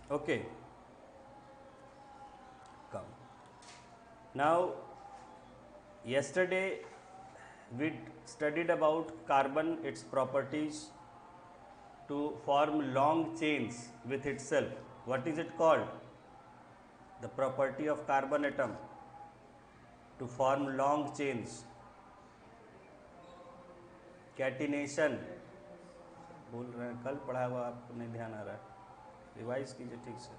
Okay, come. Now, yesterday we studied about carbon, its properties to form long chains with itself. What is it called? The property of carbon atom to form long chains. Catenation बोल रहे हैं, कल पढ़ा हुआ आपको नहीं ध्यान आ रहा है, रिवाइज कीजिए ठीक से.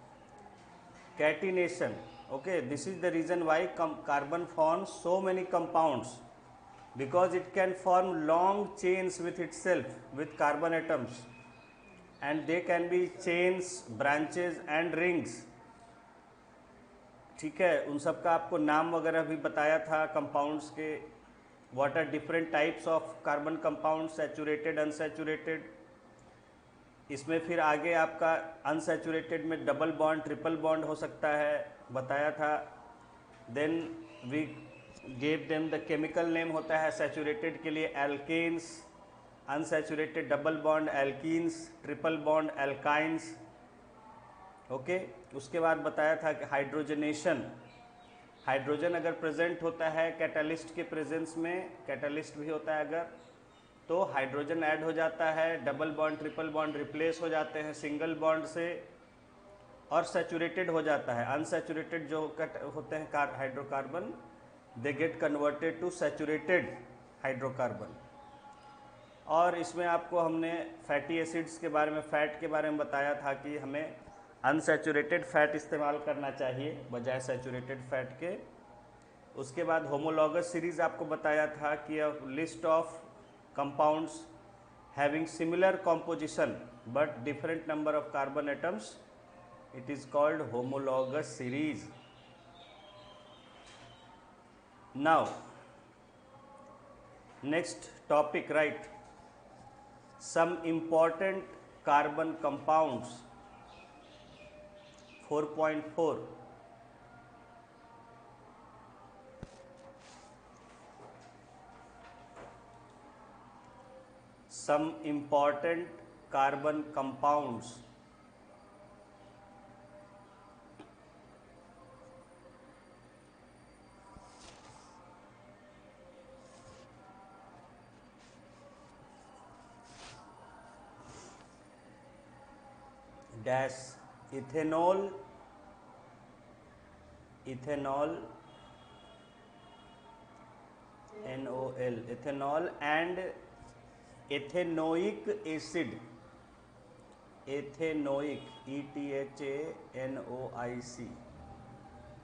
Catenation. Okay, this is the reason why carbon forms so many compounds, because it can form long chains with itself with carbon atoms, and they can be chains, branches and rings. ठीक है, उन सब का आपको नाम वगैरह भी बताया था कंपाउंड्स के. What are different types of carbon compound, saturated, unsaturated. इसमें फिर आगे आपका अनसैचुरेटेड में डबल बॉन्ड, ट्रिपल बॉन्ड हो सकता है, बताया था. Then we gave them the chemical name होता है सैचुरेटेड के लिए alkanes, unsaturated double bond alkenes, triple bond alkynes. Okay, उसके बाद बताया था कि हाइड्रोजनेशन. हाइड्रोजन अगर प्रेजेंट होता है कैटालिस्ट के प्रेजेंस में, कैटालिस्ट भी होता है अगर, तो हाइड्रोजन ऐड हो जाता है, double bond triple bond replace हो जाते हैं सिंगल बॉन्ड से, और सैचुरेटेड हो जाता है. अनसैचुरेटेड जो होते हैं hydrocarbon, they get converted to saturated hydrocarbon. और इसमें आपको हमने फैटी एसिड्स के बारे में, फैट के बारे में बताया था कि हमें अनसैचुरेटेड फैट इस्तेमाल करना चाहिए बजाय सैचुरेटेड फैट के. उसके बाद होमोलॉगस सीरीज आपको बताया था कि a list of compounds having similar composition but different number of carbon atoms, it is called homologous series. Now next topic, right, some important carbon compounds. 4.4, some important carbon compounds. Dash ethanol, ethanol, NOL, ethanol and ethanoic acid. Ethanoic, ETHANOIC,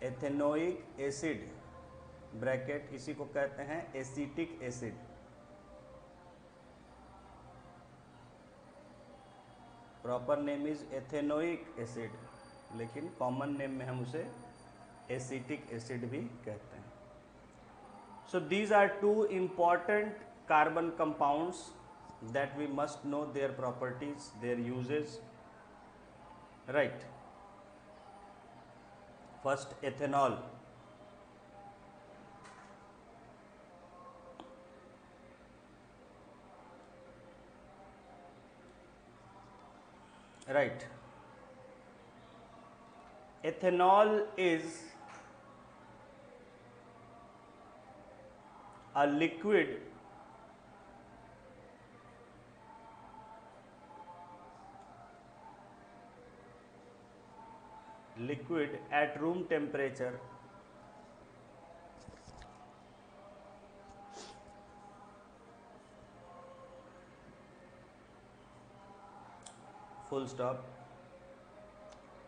ethanoic acid, bracket, इसी को कहते हैं acetic acid. Proper name is ethanoic acid, लेकिन common name में हम उसे acetic acid भी कहते हैं. So these are two important carbon compounds that we must know their properties, their uses, right. First, ethanol. Right, ethanol is a liquid at room temperature full stop.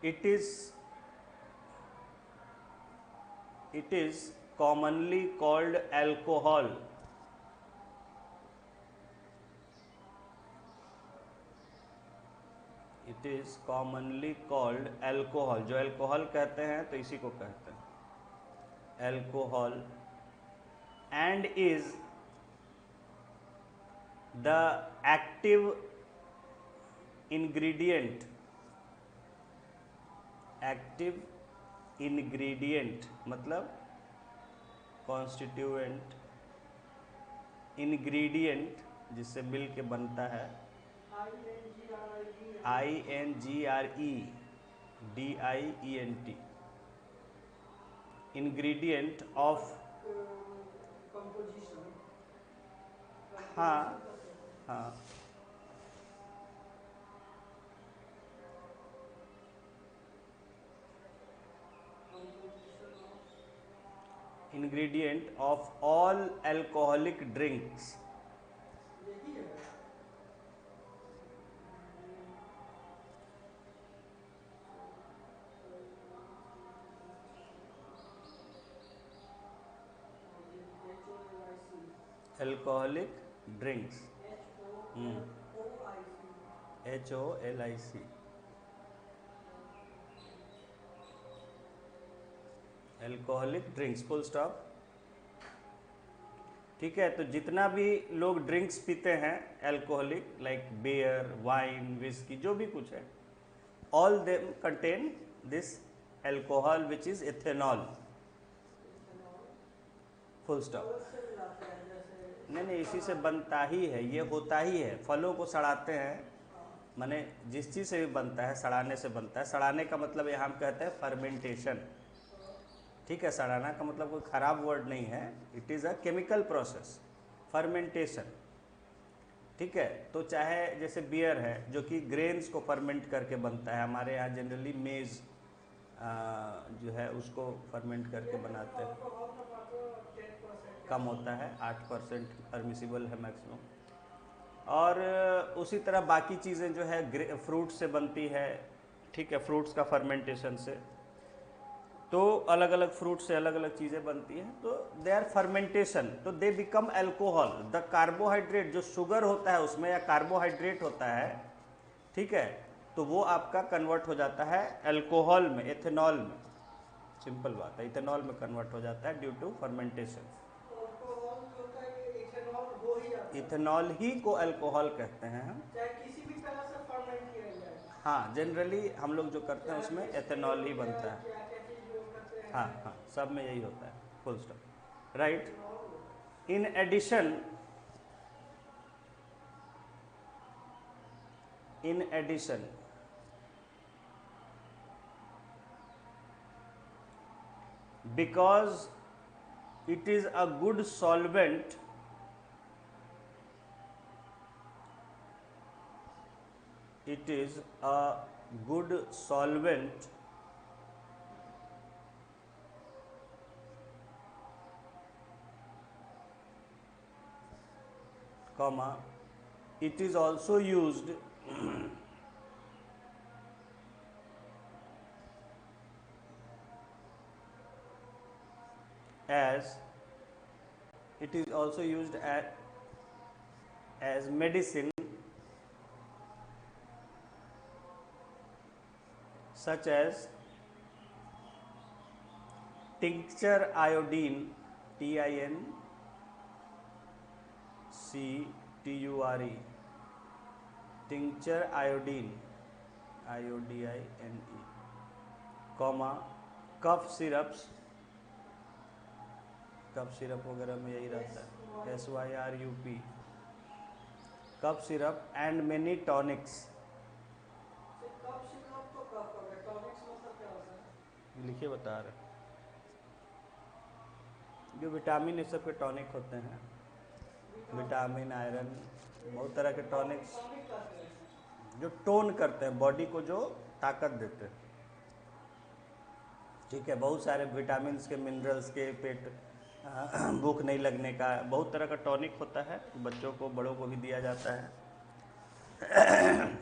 It is commonly called alcohol. It is commonly called alcohol. जो alcohol कहते हैं तो इसी को कहते हैं alcohol, and is the active ingredient. Active ingredient मतलब constituent, ingredient जिससे मिल के बनता है, INGRE, DIENT, इंग्रेडिएंट ऑफ, हाँ हाँ, ingredient of all alcoholic drinks, alcoholic drinks, HOLIC, alcoholic drinks, full stop. ठीक है, तो जितना भी लोग ड्रिंक्स पीते हैं alcoholic, like beer, wine, whisky, जो भी कुछ है, all them contain this alcohol which is ethanol, full stop. नहीं, इसी से बनता ही है, ये होता ही है। फलों को सड़ाते हैं, माने जिस चीज़ से भी बनता है सड़ाने से बनता है। सड़ाने का मतलब यहाँ हम कहते हैं फर्मेंटेशन। ठीक है, सड़ाना का मतलब कोई ख़राब वर्ड नहीं है, it is a chemical process, fermentation. ठीक है, तो चाहे जैसे बियर है जो कि ग्रेन्स को फर्मेंट करके बनता है, हमारे यहाँ जनरली मेज़ जो है उसको फर्मेंट करके बनाते हैं, कम होता है, 8% परमिसिबल है मैक्सिमम। और उसी तरह बाकी चीज़ें जो है फ्रूट से बनती है। ठीक है, फ्रूट्स का फर्मेंटेशन से, तो अलग अलग फ्रूट से अलग अलग चीज़ें बनती हैं, तो दे आर फर्मेंटेशन, तो they become alcohol. The carbohydrate, जो शुगर होता है उसमें या कार्बोहाइड्रेट होता है, ठीक है, तो वो आपका कन्वर्ट हो जाता है अल्कोहल में, एथेनॉल में। सिंपल बात है, इथेनॉल में कन्वर्ट हो जाता है ड्यू टू फर्मेंटेशन। इथेनॉल ही को अल्कोहल कहते हैं हम, चाहे किसी भी तरह से फर्मेंट किया जाए। हाँ, जनरली हम लोग जो करते हैं उसमें एथेनॉल ही बनता है। हाँ हाँ, सब में यही होता है, full stop, right. In addition, because it is a good solvent, comma, it is also used as medicine, such as tincture iodine, TINCTURE, tincture iodine, IODINE, comma, cough syrups, cough syrup वगैरह में यही रहता है, SYRUP, cough syrup and many tonics. लिखिए, बता रहे, जो vitamin ये सब के टॉनिक होते हैं, विटामिन, आयरन, बहुत तरह के टॉनिक्स जो टोन करते हैं बॉडी को, जो ताकत देते हैं। ठीक है, बहुत सारे विटामिन्स के, मिनरल्स के, पेट भूख नहीं लगने का, बहुत तरह का टॉनिक होता है, बच्चों को, बड़ों को भी दिया जाता है।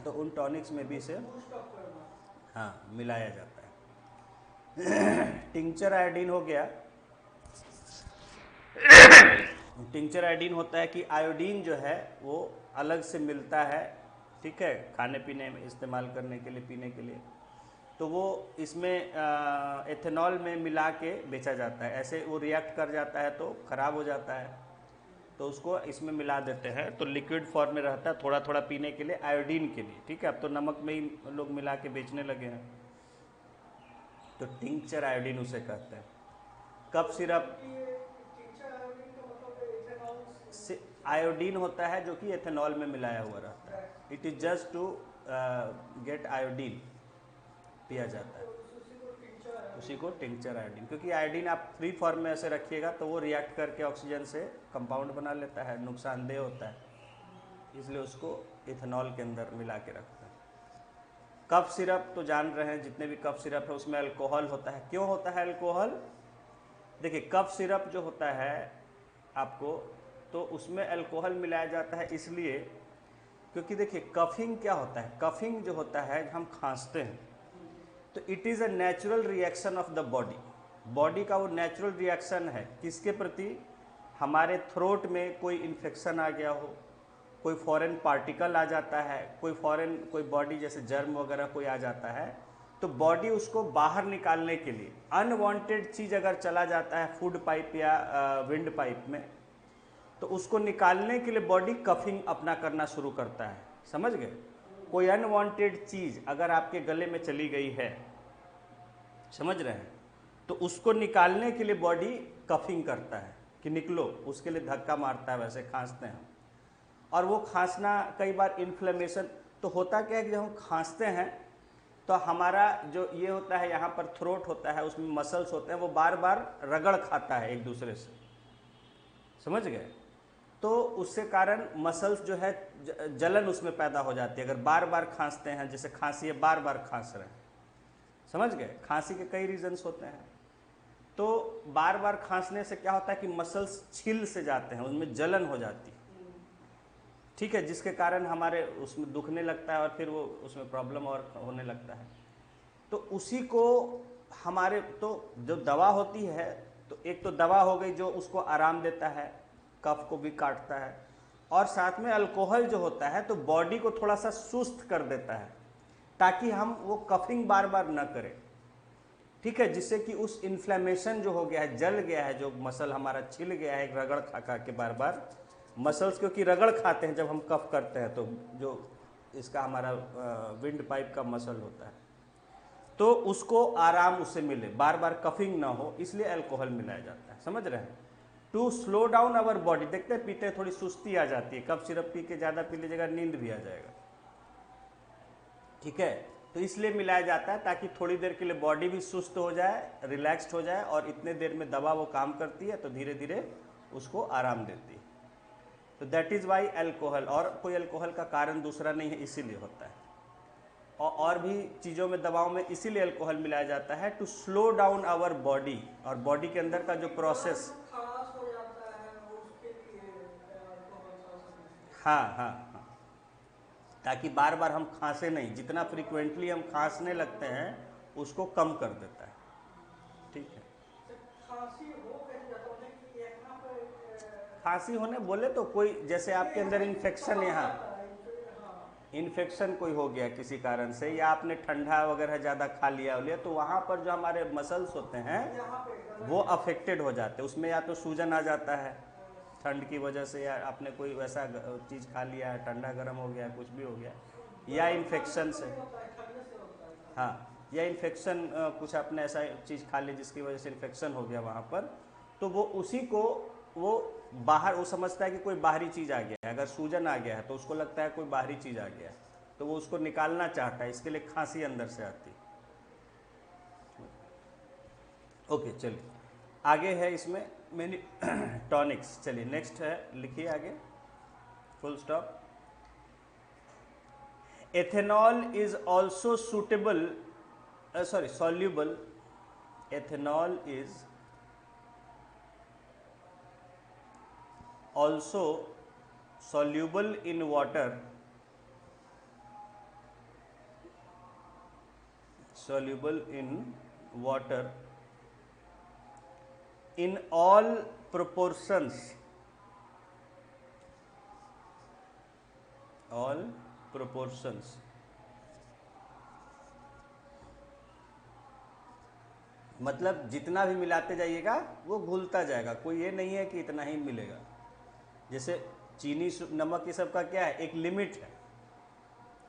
तो उन टॉनिक्स में भी इसे हाँ मिलाया जाता है। टिंक्चर आयोडीन हो गया। टिंक्चर आयोडीन होता है कि आयोडीन जो है वो अलग से मिलता है, ठीक है, खाने पीने में इस्तेमाल करने के लिए, पीने के लिए, तो वो इसमें एथेनॉल में मिला के बेचा जाता है। ऐसे वो रिएक्ट कर जाता है तो ख़राब हो जाता है, तो उसको इसमें मिला देते हैं, तो लिक्विड फॉर्म में रहता है, थोड़ा थोड़ा पीने के लिए, आयोडीन के लिए। ठीक है, अब तो नमक में ही लोग मिला के बेचने लगे हैं, तो टिंक्चर आयोडीन उसे कहते हैं। कफ सिरप आयोडीन होता है जो कि एथेनॉल में मिलाया हुआ रहता है, it is just to get iodine. पिया जाता है, उसी को टिंचर आयोडीन, क्योंकि आयोडीन आप फ्री फॉर्म में ऐसे रखिएगा तो वो रिएक्ट करके ऑक्सीजन से कंपाउंड बना लेता है, नुकसानदेह होता है, इसलिए उसको इथेनॉल के अंदर मिला के रखते हैं। कफ सिरप तो जान रहे हैं, जितने भी कफ सिरप है उसमें अल्कोहल होता है। क्यों होता है अल्कोहल? देखिए कफ सिरप जो होता है आपको, तो उसमें अल्कोहल मिलाया जाता है इसलिए क्योंकि देखिए कफिंग क्या होता है, कफिंग जो होता है हम खांसते हैं तो it is a natural reaction of the body, body का वो नेचुरल रिएक्शन है किसके प्रति, हमारे थ्रोट में कोई इन्फेक्शन आ गया हो, कोई फॉरेन पार्टिकल आ जाता है, कोई बॉडी जैसे जर्म वगैरह कोई आ जाता है, तो बॉडी उसको बाहर निकालने के लिए, अनवांटेड चीज़ अगर चला जाता है फूड पाइप या विंड पाइप में, तो उसको निकालने के लिए बॉडी कफिंग अपना करना शुरू करता है। समझ गए? कोई अनवांटेड चीज़ अगर आपके गले में चली गई है, समझ रहे हैं, तो उसको निकालने के लिए बॉडी कफिंग करता है कि निकलो, उसके लिए धक्का मारता है, वैसे खांसते हैं हम। और वो खांसना कई बार इन्फ्लेमेशन, तो होता क्या है कि जब हम खांसते हैं तो हमारा जो ये होता है यहाँ पर थ्रोट होता है, उसमें मसल्स होते हैं, वो बार बार रगड़ खाता है एक दूसरे से, समझ गए? तो उससे कारण मसल्स जो है जलन उसमें पैदा हो जाती है। अगर बार बार खांसते हैं, जैसे खांसी है, बार बार खांस रहे हैं, समझ गए? खांसी के कई रीजंस होते हैं, तो बार बार खांसने से क्या होता है कि मसल्स छिल से जाते हैं, उनमें जलन हो जाती है, ठीक है, जिसके कारण हमारे उसमें दुखने लगता है और फिर वो उसमें प्रॉब्लम और होने लगता है। तो उसी को हमारे, तो जो दवा होती है, तो एक तो दवा हो गई जो उसको आराम देता है, कफ को भी काटता है, और साथ में अल्कोहल जो होता है तो बॉडी को थोड़ा सा सुस्त कर देता है ताकि हम वो कफिंग बार बार न करें, ठीक है, जिससे कि उस इन्फ्लेमेशन जो हो गया है, जल गया है, जो मसल हमारा छिल गया है रगड़ खा खा के बार बार, मसल्स क्योंकि रगड़ खाते हैं जब हम कफ करते हैं, तो जो इसका हमारा विंड पाइप का मसल होता है, तो उसको आराम उससे मिले, बार बार कफिंग ना हो, इसलिए अल्कोहल मिलाया जाता है। समझ रहे हैं? To slow down our body, देखते हैं पीते थोड़ी सुस्ती आ जाती है, कफ सिरप पी के ज़्यादा पी लीजिएगा नींद भी आ जाएगा, ठीक है, तो इसलिए मिलाया जाता है ताकि थोड़ी देर के लिए बॉडी भी सुस्त हो जाए, रिलैक्स्ड हो जाए, और इतने देर में दवा वो काम करती है तो धीरे धीरे उसको आराम देती है। तो दैट इज़ वाई अल्कोहल, और कोई अल्कोहल का कारण दूसरा नहीं है, इसीलिए होता है। और भी चीज़ों में, दवाओं में इसीलिए अल्कोहल मिलाया जाता है to slow down our body, और बॉडी के अंदर का जो प्रोसेस, हाँ हाँ हाँ, ताकि बार बार हम खांसे नहीं, जितना फ्रीक्वेंटली हम खांसने लगते हैं उसको कम कर देता है, ठीक है। खांसी होने बोले तो कोई, जैसे आपके अंदर इन्फेक्शन, यहाँ इन्फेक्शन कोई हो गया किसी कारण से, या आपने ठंडा वगैरह ज़्यादा खा लिया तो वहाँ पर जो हमारे मसल्स होते हैं वो अफेक्टेड हो जाते हैं, उसमें या तो सूजन आ जाता है ठंड की वजह से, या आपने कोई वैसा चीज़ खा लिया है, ठंडा गर्म हो गया, कुछ भी हो गया, या इन्फेक्शन से, हाँ, या इन्फेक्शन, कुछ आपने ऐसा चीज़ खा ली जिसकी वजह से इन्फेक्शन हो गया वहाँ पर, तो वो उसी को वो बाहर, वो समझता है कि कोई बाहरी चीज़ आ गया है, अगर सूजन आ गया है तो उसको लगता है कोई बाहरी चीज़ आ गया है, तो वो उसको निकालना चाहता है, इसके लिए खांसी अंदर से आती है। ओके, चलिए आगे है इसमें मैंने टॉनिक्स, चलिए नेक्स्ट है, लिखिए आगे, full stop. Ethanol is also suitable, soluble, ethanol is also soluble in water, in all proportions, मतलब जितना भी मिलाते जाइएगा वो घुलता जाएगा, कोई ये नहीं है कि इतना ही मिलेगा। जैसे चीनी, नमक, ये सब का क्या है, एक लिमिट है,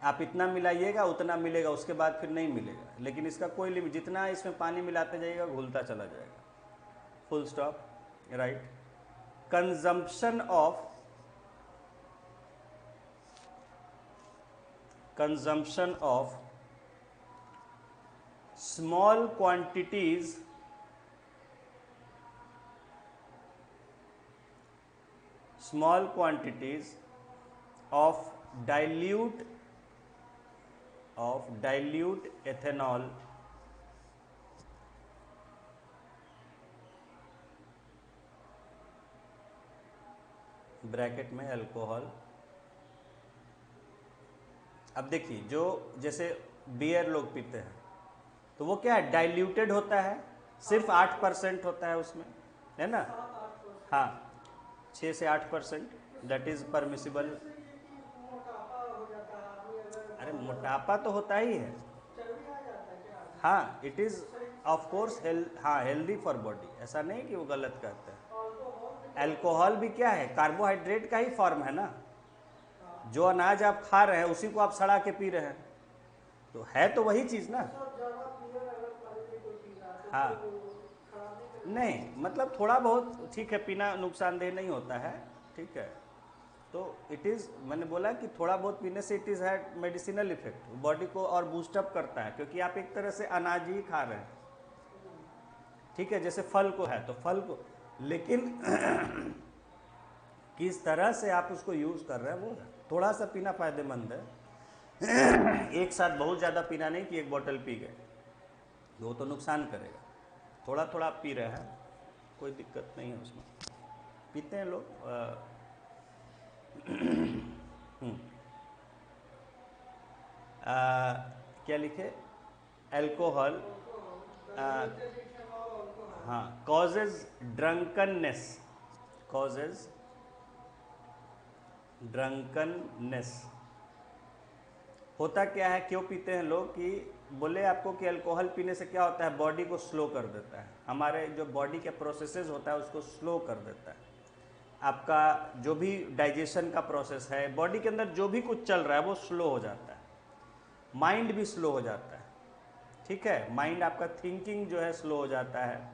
आप इतना मिलाइएगा उतना मिलेगा, उसके बाद फिर नहीं मिलेगा, लेकिन इसका कोई लिमिट, जितना इसमें पानी मिलाते जाइएगा घुलता चला जाएगा, full stop, right. Consumption of small quantities of dilute ethanol bracket में अल्कोहल। अब देखिए, जो जैसे बियर लोग पीते हैं तो वो क्या है, डाइल्यूटेड होता है, सिर्फ 8% होता है उसमें, है ना। हाँ, 6 से 8%, दैट इज परमिसिबल। अरे मोटापा तो होता ही है, हाँ, इट इज ऑफ कोर्स हाँ, हेल्दी फॉर बॉडी, ऐसा नहीं कि वो गलत कहते हैं। अल्कोहल भी क्या है, कार्बोहाइड्रेट का ही फॉर्म है ना। जो अनाज आप खा रहे हैं उसी को आप सड़ा के पी रहे हैं, तो है तो वही चीज़ ना। हाँ, नहीं मतलब थोड़ा बहुत ठीक है, पीना नुकसानदेह नहीं होता है, ठीक है। तो इट इज़, मैंने बोला कि थोड़ा बहुत पीने से it is had medicinal effect, body को और बूस्टअप करता है, क्योंकि आप एक तरह से अनाज ही खा रहे हैं, ठीक है। जैसे फल को है तो फल को, लेकिन किस तरह से आप उसको यूज़ कर रहे हैं वो है। थोड़ा सा पीना फ़ायदेमंद है, एक साथ बहुत ज़्यादा पीना नहीं कि एक बोतल पी गए, वो तो नुकसान करेगा। थोड़ा थोड़ा आप पी रहे हैं, कोई दिक्कत नहीं है उसमें, पीते हैं लोग। क्या लिखे, अल्कोहल, हाँ, कॉजेज ड्रंकननेस। होता क्या है, क्यों पीते हैं लोग, कि बोले आपको कि अल्कोहल पीने से क्या होता है, बॉडी को स्लो कर देता है, हमारे जो बॉडी के प्रोसेसेस होता है उसको स्लो कर देता है। आपका जो भी डाइजेशन का प्रोसेस है, बॉडी के अंदर जो भी कुछ चल रहा है वो स्लो हो जाता है, माइंड भी स्लो हो जाता है, ठीक है। माइंड आपका थिंकिंग जो है स्लो हो जाता है।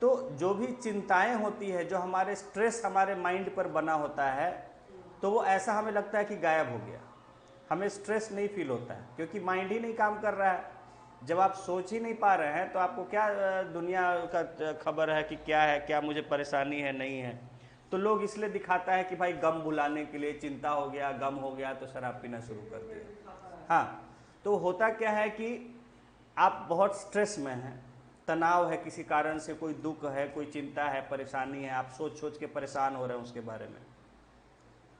तो जो भी चिंताएं होती है, जो हमारे स्ट्रेस हमारे माइंड पर बना होता है, तो वो ऐसा हमें लगता है कि गायब हो गया, हमें स्ट्रेस नहीं फील होता है, क्योंकि माइंड ही नहीं काम कर रहा है। जब आप सोच ही नहीं पा रहे हैं तो आपको क्या दुनिया का खबर है कि क्या है, क्या मुझे परेशानी है, नहीं है। तो लोग इसलिए दिखाता है कि भाई गम भुलाने के लिए, चिंता हो गया, गम हो गया तो शराब पीना शुरू कर दिया। हाँ, तो होता क्या है कि आप बहुत स्ट्रेस में हैं, तनाव है, किसी कारण से कोई दुख है, कोई चिंता है, परेशानी है, आप सोच सोच के परेशान हो रहे हैं उसके बारे में।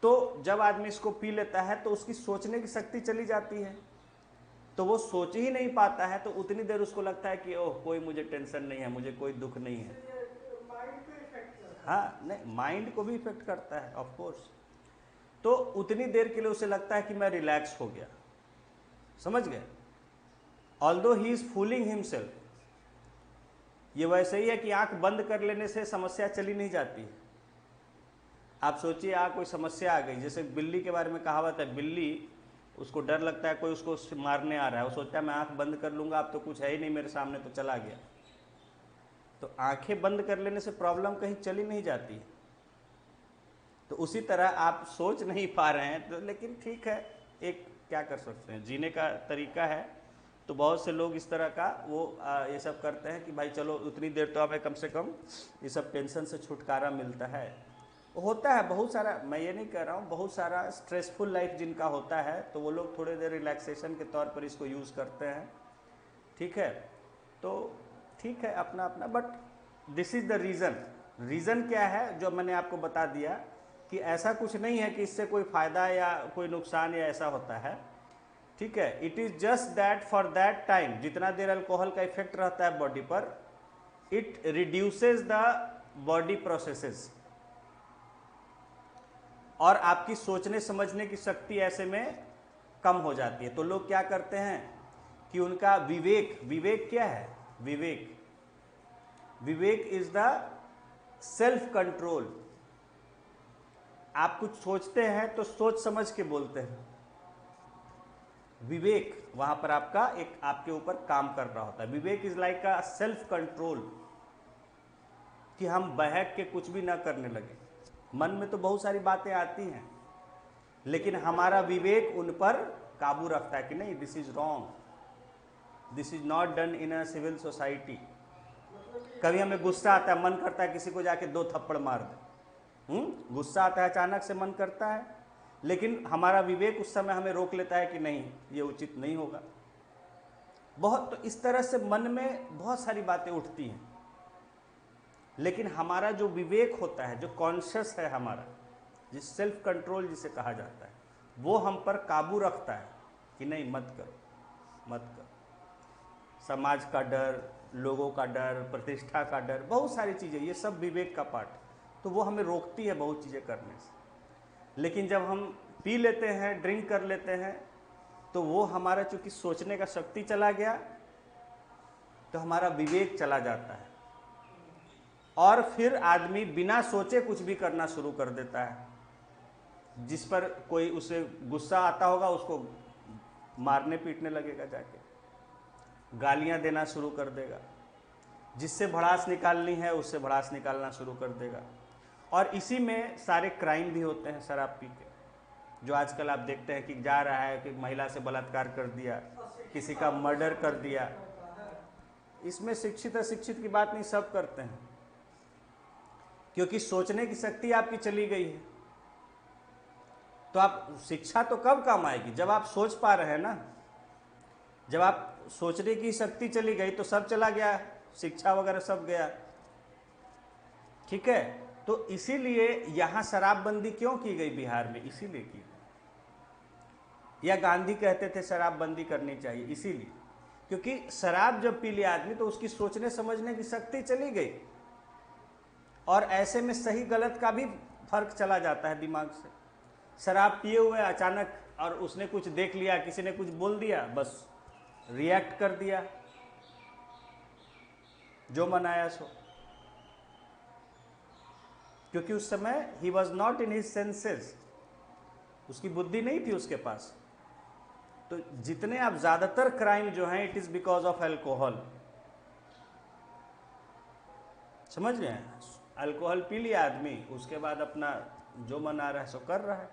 तो जब आदमी इसको पी लेता है तो उसकी सोचने की शक्ति चली जाती है, तो वो सोच ही नहीं पाता है, तो उतनी देर उसको लगता है कि ओह कोई मुझे टेंशन नहीं है, मुझे कोई दुख नहीं है। हाँ, नहीं, माइंड को भी इफेक्ट करता है ऑफ कोर्स। तो उतनी देर के लिए उसे लगता है कि मैं रिलैक्स हो गया, समझ गए, although he is fooling himself. ये वैसे ही है कि आंख बंद कर लेने से समस्या चली नहीं जाती। आप सोचिए, कोई समस्या आ गई, जैसे बिल्ली के बारे में कहावत है, बिल्ली उसको डर लगता है कोई उसको मारने आ रहा है, वो सोचता है मैं आंख बंद कर लूंगा, अब तो कुछ है ही नहीं मेरे सामने, तो चला गया। तो आंखें बंद कर लेने से प्रॉब्लम कहीं चली नहीं जाती। तो उसी तरह आप सोच नहीं पा रहे हैं तो, लेकिन ठीक है, एक क्या कर सकते हैं, जीने का तरीका है। तो बहुत से लोग इस तरह का वो ये सब करते हैं कि भाई चलो उतनी देर तो हमें कम से कम ये सब टेंशन से छुटकारा मिलता है। होता है बहुत सारा, मैं ये नहीं कह रहा हूँ, बहुत सारा स्ट्रेसफुल लाइफ जिनका होता है तो वो लोग थोड़े देर रिलैक्सेशन के तौर पर इसको यूज़ करते हैं, ठीक है। तो ठीक है, अपना अपना, but this is the reason क्या है जो मैंने आपको बता दिया कि ऐसा कुछ नहीं है कि इससे कोई फ़ायदा या कोई नुकसान या ऐसा होता है, ठीक है। It is just that for that time, जितना देर अल्कोहल का इफेक्ट रहता है बॉडी पर, it reduces the body processes, और आपकी सोचने समझने की शक्ति ऐसे में कम हो जाती है। तो लोग क्या करते हैं कि उनका विवेक क्या है, Vivek is the self control. आप कुछ सोचते हैं तो सोच समझ के बोलते हैं, विवेक वहां पर आपका एक आपके ऊपर काम कर रहा होता है। Vivek is like a self control, कि हम बहक के कुछ भी ना करने लगे। मन में तो बहुत सारी बातें आती हैं, लेकिन हमारा विवेक उन पर काबू रखता है कि नहीं, this is wrong, this is not done in a civil society. कभी हमें गुस्सा आता है, मन करता है किसी को जाके 2 थप्पड़ मार दे, गुस्सा आता है, अचानक से मन करता है, लेकिन हमारा विवेक उस समय हमें रोक लेता है कि नहीं, ये उचित नहीं होगा। बहुत, तो इस तरह से मन में बहुत सारी बातें उठती हैं, लेकिन हमारा जो विवेक होता है, जो कॉन्शियस है हमारा, जिस सेल्फ कंट्रोल जिसे कहा जाता है, वो हम पर काबू रखता है कि नहीं, मत करो, मत करो। समाज का डर, लोगों का डर, प्रतिष्ठा का डर, बहुत सारी चीज़ें, ये सब विवेक का पार्ट, तो वो हमें रोकती है बहुत चीज़ें करने से। लेकिन जब हम पी लेते हैं, ड्रिंक कर लेते हैं, तो वो हमारा चूँकि सोचने का शक्ति चला गया, तो हमारा विवेक चला जाता है, और फिर आदमी बिना सोचे कुछ भी करना शुरू कर देता है। जिस पर कोई उसे गुस्सा आता होगा, उसको मारने पीटने लगेगा, जाके गालियां देना शुरू कर देगा, जिससे भड़ास निकालनी है उससे भड़ास निकालना शुरू कर देगा। और इसी में सारे क्राइम भी होते हैं शराब पी के, जो आजकल आप देखते हैं कि जा रहा है कि महिला से बलात्कार कर दिया, किसी का मर्डर कर दिया। इसमें शिक्षित अशिक्षित की बात नहीं, सब करते हैं, क्योंकि सोचने की शक्ति आपकी चली गई है। तो आप, शिक्षा तो कब काम आएगी, जब आप सोच पा रहे हैं ना। जब आप सोचने की शक्ति चली गई तो सब चला गया, शिक्षा वगैरह सब गया, ठीक है। तो इसीलिए यहाँ शराबबंदी क्यों की गई बिहार में, इसीलिए की, या गांधी कहते थे शराबबंदी करनी चाहिए, इसीलिए, क्योंकि शराब जब पी लिया आदमी तो उसकी सोचने समझने की शक्ति चली गई, और ऐसे में सही गलत का भी फर्क चला जाता है दिमाग से। शराब पिए हुए अचानक, और उसने कुछ देख लिया, किसी ने कुछ बोल दिया, बस रिएक्ट कर दिया, जो मन आया सो, क्योंकि उस समय he was not in his senses, उसकी बुद्धि नहीं थी उसके पास। तो जितने आप ज्यादातर क्राइम जो हैं, it is because of alcohol. समझ गए, अल्कोहल पी लिया आदमी, उसके बाद अपना जो मन आ रहा है सो कर रहा है।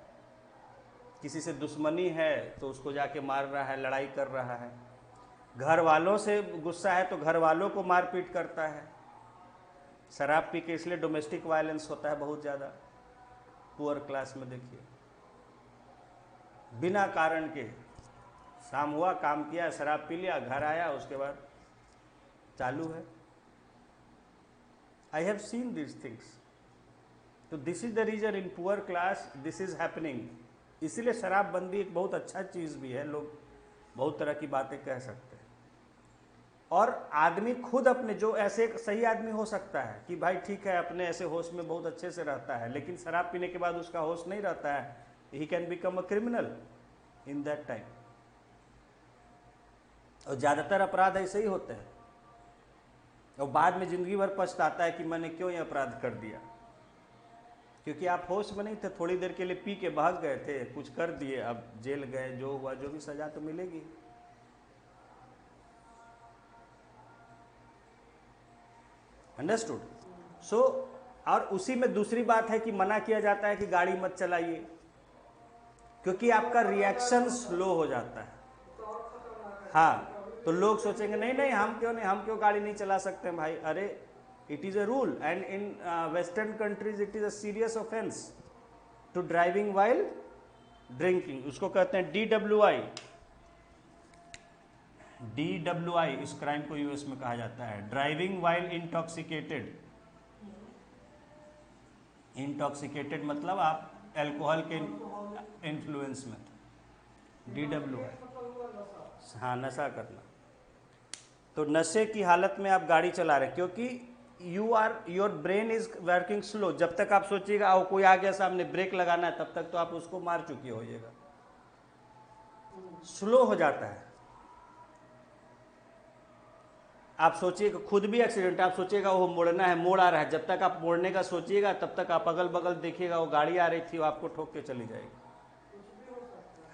किसी से दुश्मनी है तो उसको जाके मार रहा है, लड़ाई कर रहा है। घर वालों से गुस्सा है तो घर वालों को मारपीट करता है। शराब पी के इसलिए डोमेस्टिक वायलेंस होता है बहुत ज़्यादा, पुअर क्लास में देखिए, बिना कारण के। शाम हुआ, काम किया, शराब पी लिया, घर आया, उसके बाद चालू है। I have seen this things. तो this is the reason in poor class this is happening. इसीलिए शराबबंदी एक बहुत अच्छा चीज़ भी है, लोग बहुत तरह की बातें कह सकते हैं। और आदमी खुद अपने, जो ऐसे सही आदमी हो सकता है कि भाई ठीक है, अपने ऐसे होश में बहुत अच्छे से रहता है, लेकिन शराब पीने के बाद उसका होश नहीं रहता है, he can become a criminal in that time. और ज़्यादातर अपराध ऐसे ही होते हैं, और बाद में ज़िंदगी भर पछताता है कि मैंने क्यों ये अपराध कर दिया, क्योंकि आप होश में नहीं थे, थोड़ी देर के लिए पी के भाग गए थे, कुछ कर दिए, अब जेल गए, जो हुआ, जो भी सजा तो मिलेगी। अंडरस्टूड। सो और उसी में दूसरी बात है कि मना किया जाता है कि गाड़ी मत चलाइए, क्योंकि आपका रिएक्शन स्लो हो जाता है। हाँ, तो लोग सोचेंगे नहीं नहीं, हम क्यों गाड़ी नहीं चला सकते भाई। अरे, it is a rule, and in western countries it is a serious offence to driving while drinking. उसको कहते हैं DWI। DWI, इस क्राइम को यूएस में कहा जाता है ड्राइविंग वाइल इंटॉक्सिकेटेड। इंटॉक्सिकेटेड मतलब आप अल्कोहल के इन्फ्लुएंस में। DWI, हाँ, नशा करना। तो नशे की हालत में आप गाड़ी चला रहे, क्योंकि your brain is working slow. जब तक आप सोचिएगा आओ कोई आ गया सामने, ब्रेक लगाना है, तब तक तो आप उसको मार चुके होइएगा। स्लो हो जाता है। आप सोचिएगा, खुद भी एक्सीडेंट, आप सोचिएगा वो मोड़ना है, मोड़ आ रहा है, जब तक आप मोड़ने का सोचिएगा तब तक आप अगल बगल देखिएगा वो गाड़ी आ रही थी, वो आपको ठोक के चली जाएगी।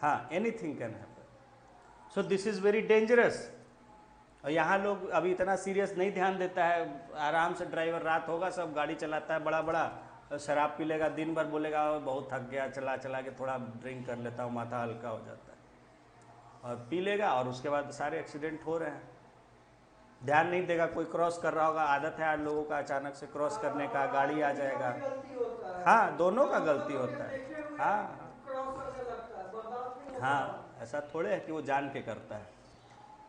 हाँ, anything can happen. So this is very dangerous. और यहाँ लोग अभी इतना सीरियस नहीं ध्यान देता है, आराम से ड्राइवर, रात होगा सब गाड़ी चलाता है बड़ा बड़ा, शराब पी लेगा, दिन भर बोलेगा बहुत थक गया, चला चला के थोड़ा ड्रिंक कर लेता हूँ, माथा हल्का हो जाता है, और पी लेगा, और उसके बाद सारे एक्सीडेंट हो रहे हैं। ध्यान नहीं देगा, कोई क्रॉस कर रहा होगा, आदत है लोगों का अचानक से क्रॉस करने का, गाड़ी आ जाएगा। हाँ, दोनों का गलती होता है। हाँ हाँ, ऐसा थोड़े है कि वो जान के करता है।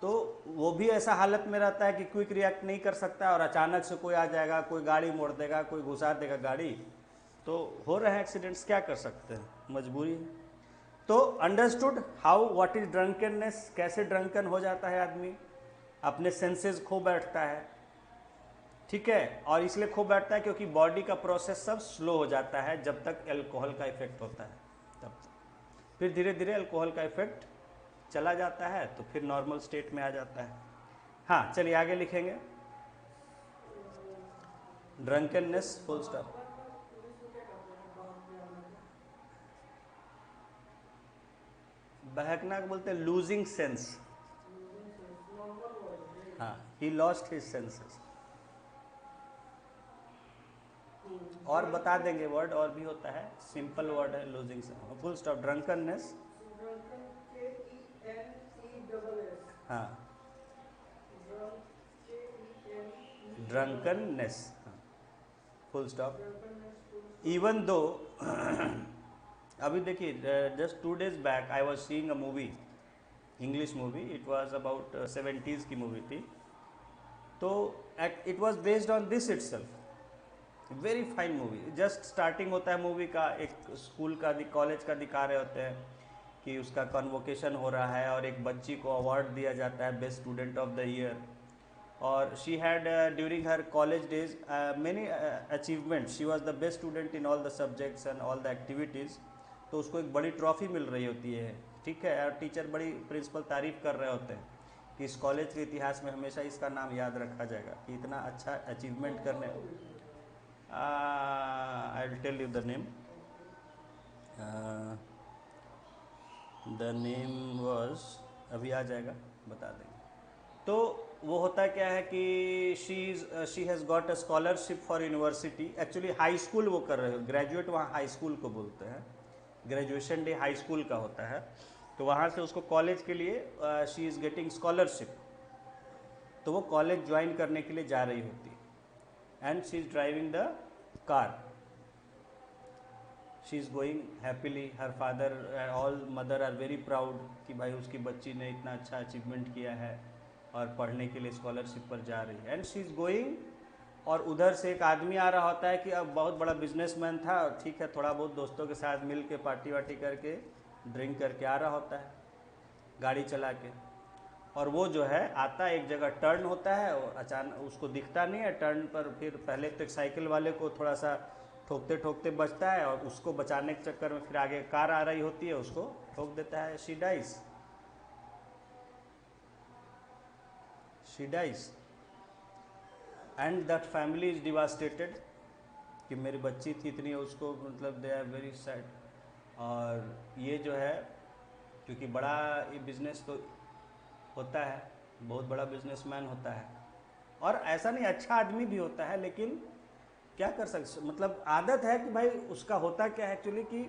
तो वो भी ऐसा हालत में रहता है कि क्विक रिएक्ट नहीं कर सकता, और अचानक से कोई आ जाएगा, कोई गाड़ी मोड़ देगा, कोई घुसा देगा गाड़ी, तो हो रहे हैं एक्सीडेंट्स, क्या कर सकते हैं, मजबूरी है। तो understood how what is drunkenness, कैसे ड्रंकन हो जाता है आदमी, अपने सेंसेस खो बैठता है, ठीक है। और इसलिए खो बैठता है क्योंकि बॉडी का प्रोसेस सब स्लो हो जाता है जब तक अल्कोहल का इफेक्ट होता है, तब तक फिर धीरे धीरे अल्कोहल का इफेक्ट चला जाता है तो फिर नॉर्मल स्टेट में आ जाता है। हाँ चलिए आगे लिखेंगे, ड्रंकननेस फुल स्टॉप। बहकना को बोलते हैं लूजिंग सेंस। हाँ, ही लॉस्ट हिज सेंसेस। और बता देंगे वर्ड, और भी होता है, सिंपल वर्ड है losing sense, full stop. Drunkenness, हाँ, drunkenness, full stop. Even though अभी देखिए, just 2 days back I was seeing a movie, English movie, it was about 70s की मूवी थी। तो it was based on this itself, very fine movie. Just starting होता है movie का, एक school का कॉलेज का दिखा रहे होते हैं कि उसका कन्वोकेशन हो रहा है और एक बच्ची को अवार्ड दिया जाता है best student of the year. और she had during her college days many achievement, she was the best student in all the subjects and all the activities. तो उसको एक बड़ी ट्रॉफी मिल रही होती है, ठीक है, और टीचर बड़ी प्रिंसिपल तारीफ कर रहे होते हैं कि इस कॉलेज के इतिहास में हमेशा इसका नाम याद रखा जाएगा कि इतना अच्छा अचीवमेंट करने। I will tell you the name, the name was, अभी आ जाएगा, बता देंगे। तो वो होता क्या है कि she has got a scholarship for university, actually high school वो कर रहे हो, ग्रेजुएट वहाँ हाई स्कूल को बोलते हैं, ग्रेजुएशन डे हाई स्कूल का होता है। तो वहाँ से उसको कॉलेज के लिए शी इज़ गेटिंग स्कॉलरशिप, तो वो कॉलेज ज्वाइन करने के लिए जा रही होती है, and she is driving the car, she is going happily, her father all mother are very proud कि भाई उसकी बच्ची ने इतना अच्छा अचीवमेंट किया है और पढ़ने के लिए स्कॉलरशिप पर जा रही है, एंड शी इज़ गोइंग। और उधर से एक आदमी आ रहा होता है कि अब बहुत बड़ा बिजनेसमैन था, ठीक है, थोड़ा बहुत दोस्तों के साथ मिल के पार्टी वार्टी करके ड्रिंक करके आ रहा होता है गाड़ी चला के। और वो जो है आता एक जगह टर्न होता है और अचानक उसको दिखता नहीं है टर्न पर, फिर पहले तो एक साइकिल वाले को थोड़ा सा ठोकते ठोकते बचता है और उसको बचाने के चक्कर में फिर आगे कार आ रही होती है, उसको ठोक देता है, she dies, she dies, and that family is devastated कि मेरी बच्ची थी इतनी, उसको मतलब दे आर वेरी सैड। और ये जो है क्योंकि बड़ा ये बिजनेस तो होता है, बहुत बड़ा बिजनेसमैन होता है, और ऐसा नहीं अच्छा आदमी भी होता है, लेकिन क्या कर सकते, मतलब आदत है कि भाई उसका होता क्या है एक्चुअली कि,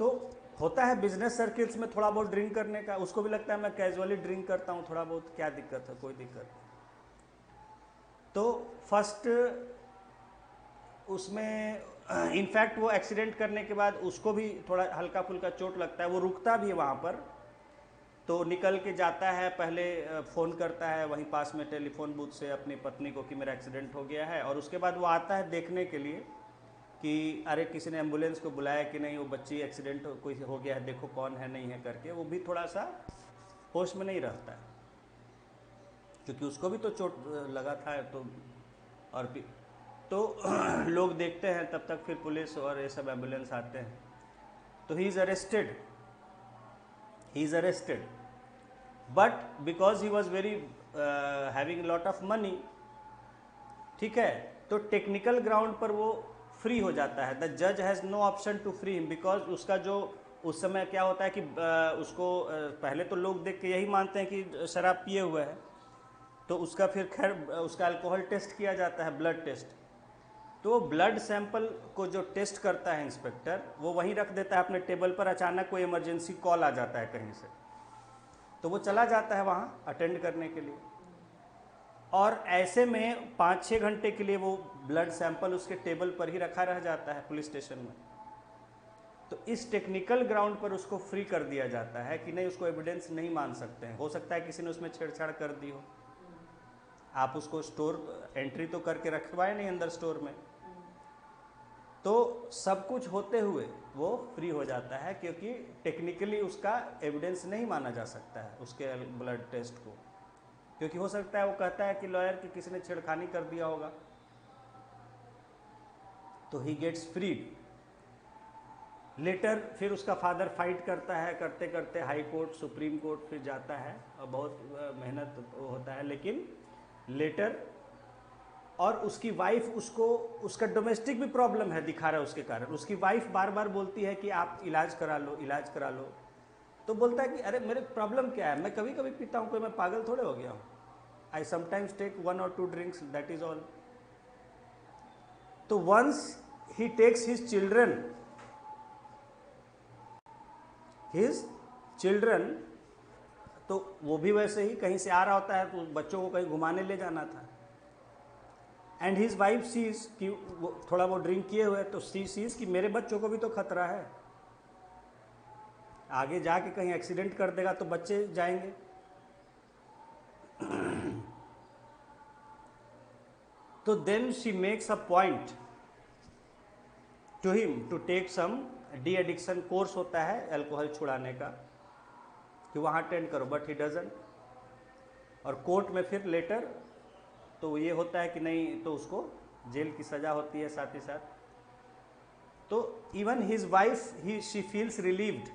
तो होता है बिजनेस सर्किल्स में थोड़ा बहुत ड्रिंक करने का, उसको भी लगता है मैं कैजुअली ड्रिंक करता हूँ थोड़ा बहुत, क्या दिक्कत है, कोई दिक्कत नहीं। तो फर्स्ट उसमें इनफैक्ट वो एक्सीडेंट करने के बाद उसको भी थोड़ा हल्का फुल्का चोट लगता है, वो रुकता भी है वहाँ पर, तो निकल के जाता है, पहले फ़ोन करता है वहीं पास में टेलीफोन बूथ से अपनी पत्नी को कि मेरा एक्सीडेंट हो गया है, और उसके बाद वो आता है देखने के लिए कि अरे किसी ने एम्बुलेंस को बुलाया कि नहीं, वो बच्ची एक्सीडेंट कोई हो गया है, देखो कौन है नहीं है करके, वो भी थोड़ा सा होश में नहीं रहता है क्योंकि उसको भी तो चोट लगा था। तो और भी तो लोग देखते हैं, तब तक फिर पुलिस और ये सब एम्बुलेंस आते हैं, तो he is arrested, he is arrested, but because he was very having lot of money, ठीक है, तो टेक्निकल ग्राउंड पर वो फ्री हो जाता है, द जज has no option to free him, because उसका जो उस समय क्या होता है कि उसको पहले तो लोग देख के यही मानते हैं कि शराब पिए हुए है, तो उसका फिर खैर उसका अल्कोहल टेस्ट किया जाता है, ब्लड टेस्ट, तो ब्लड सैंपल को जो टेस्ट करता है इंस्पेक्टर, वो वहीं रख देता है अपने टेबल पर, अचानक कोई इमरजेंसी कॉल आ जाता है कहीं से, तो वो चला जाता है वहाँ अटेंड करने के लिए, और ऐसे में 5-6 घंटे के लिए वो ब्लड सैंपल उसके टेबल पर ही रखा रह जाता है पुलिस स्टेशन में। तो इस टेक्निकल ग्राउंड पर उसको फ्री कर दिया जाता है कि नहीं, उसको एविडेंस नहीं मान सकते हैं। हो सकता है किसी ने उसमें छेड़छाड़ कर दी हो, आप उसको स्टोर एंट्री तो करके रखवाए नहीं अंदर स्टोर में, तो सब कुछ होते हुए वो फ्री हो जाता है, क्योंकि टेक्निकली उसका एविडेंस नहीं माना जा सकता है उसके ब्लड टेस्ट को, क्योंकि हो सकता है वो कहता है कि लॉयर कि किसी ने छेड़खानी कर दिया होगा, तो ही गेट्स फ्रीड। लेटर फिर उसका फादर फाइट करता है, करते करते हाई कोर्ट, सुप्रीम कोर्ट फिर जाता है, और बहुत मेहनत होता है, लेकिन लेटर, और उसकी वाइफ उसको, उसका डोमेस्टिक भी प्रॉब्लम है दिखा रहा है उसके कारण, उसकी वाइफ बार बार बोलती है कि आप इलाज करा लो, इलाज करा लो। तो बोलता है कि अरे मेरे प्रॉब्लम क्या है, मैं कभी कभी पीता हूँ, कोई मैं पागल थोड़े हो गया हूँ, I sometimes take 1 or 2 drinks, that is all. तो once he takes his children, तो वो भी वैसे ही कहीं से आ रहा होता है, तो बच्चों को कहीं घुमाने ले जाना था, एंड हिज वाइफ सीज कि वो थोड़ा वो ड्रिंक किए हुए, तो सी सीज कि मेरे बच्चों को भी तो खतरा है, आगे जाके कहीं एक्सीडेंट कर देगा तो बच्चे जाएंगे। तो then she makes a point to him to take some de addiction course होता है अल्कोहल छुड़ाने का, कि वहाँ अटेंड करो, बट ही डजंट। और कोर्ट में फिर लेटर तो ये होता है कि नहीं, तो उसको जेल की सज़ा होती है साथ ही साथ। तो even his wife she feels relieved,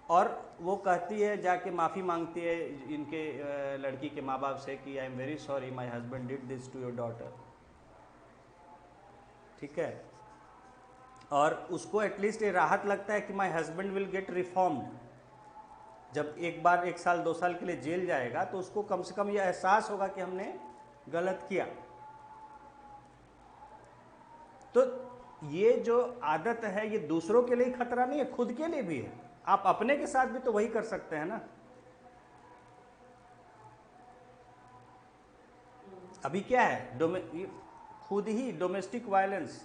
और वो कहती है, जाके माफ़ी मांगती है इनके लड़की के माँ बाप से कि I am very sorry my husband did this to your daughter, ठीक है। और उसको एटलीस्ट ये राहत लगता है कि my husband will get reformed, जब एक बार 1 साल 2 साल के लिए जेल जाएगा तो उसको कम से कम यह एहसास होगा कि हमने गलत किया। तो ये जो आदत है ये दूसरों के लिए खतरा नहीं है, खुद के लिए भी है। आप अपने के साथ भी तो वही कर सकते हैं ना। अभी क्या है, खुद ही domestic violence.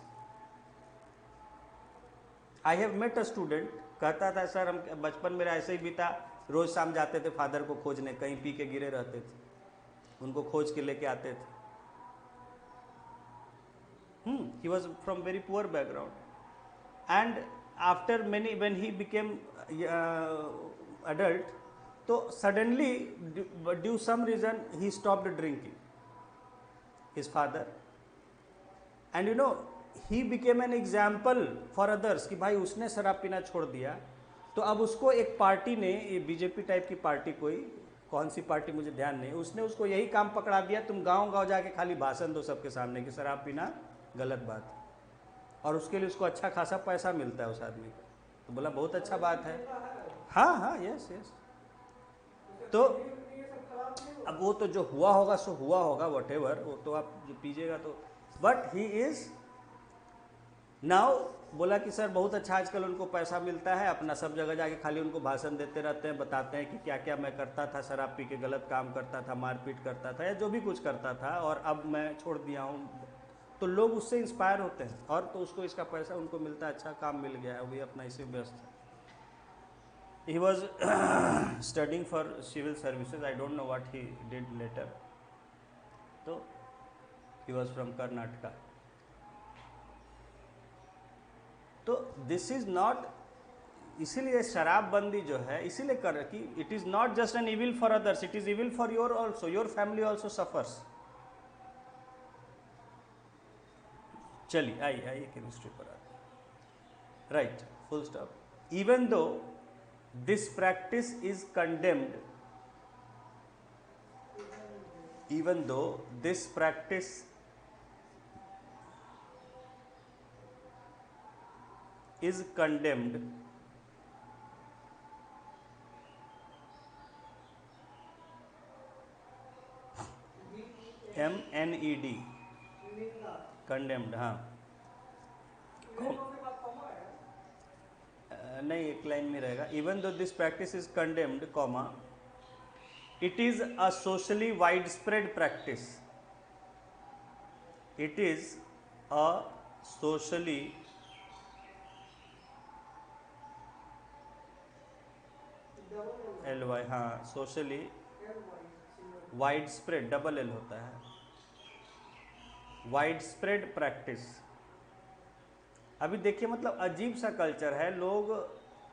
I have met a student, कहता था सर हम बचपन मेरा ऐसे ही बीता, रोज शाम जाते थे फादर को खोजने, कहीं पी के गिरे रहते थे, उनको खोज के लेके आते थे। He was from very poor background, and after many, when he became adult, तो suddenly due some reason he stopped drinking, his father, and he became an example for others कि भाई उसने शराब पीना छोड़ दिया। तो अब उसको एक पार्टी ने, ये बीजेपी टाइप की पार्टी, कोई कौन सी पार्टी मुझे ध्यान नहीं, उसने उसको यही काम पकड़ा दिया, तुम गांव गांव जाके खाली भाषण दो सबके सामने कि शराब पीना गलत बात है, और उसके लिए उसको अच्छा खासा पैसा मिलता है उस आदमी को। तो बोला बहुत अच्छा बात है। हाँ हाँ, यस यस। तो अब वो तो जो हुआ होगा सो हुआ होगा, वट एवर, वो तो आप जो पीजिएगा तो, बट ही इज नाउ, बोला कि सर बहुत अच्छा आजकल उनको पैसा मिलता है, अपना सब जगह जाके खाली उनको भाषण देते रहते हैं, बताते हैं कि क्या क्या मैं करता था, शराब पी के गलत काम करता था, मारपीट करता था, या जो भी कुछ करता था, और अब मैं छोड़ दिया हूँ। तो लोग उससे इंस्पायर होते हैं, और तो उसको इसका पैसा उनको मिलता है, अच्छा काम मिल गया है, वही अपना इसी व्यस्त है। He was studying for civil services, I don't know what he did later. तो ही वॉज फ्रॉम कर्नाटका। तो दिस इज नॉट, इसीलिए शराबबंदी जो है इसीलिए कर कि it is not just an evil for others, it is evil for your also, your family also suffers. चलिए आइए आइए केमिस्ट्री पर आते हैं। Right, full stop. इवन दो this practice is condemned, even though this practice is condemned, MNED, condemned, हाँ, नहीं एक लाइन में रहेगा, even though this practice is condemned, comma, It is a socially widespread practice. It is a socially LY, हाँ, socially wide spread, double L होता है, wide spread practice. अभी देखिए मतलब अजीब सा कल्चर है, लोग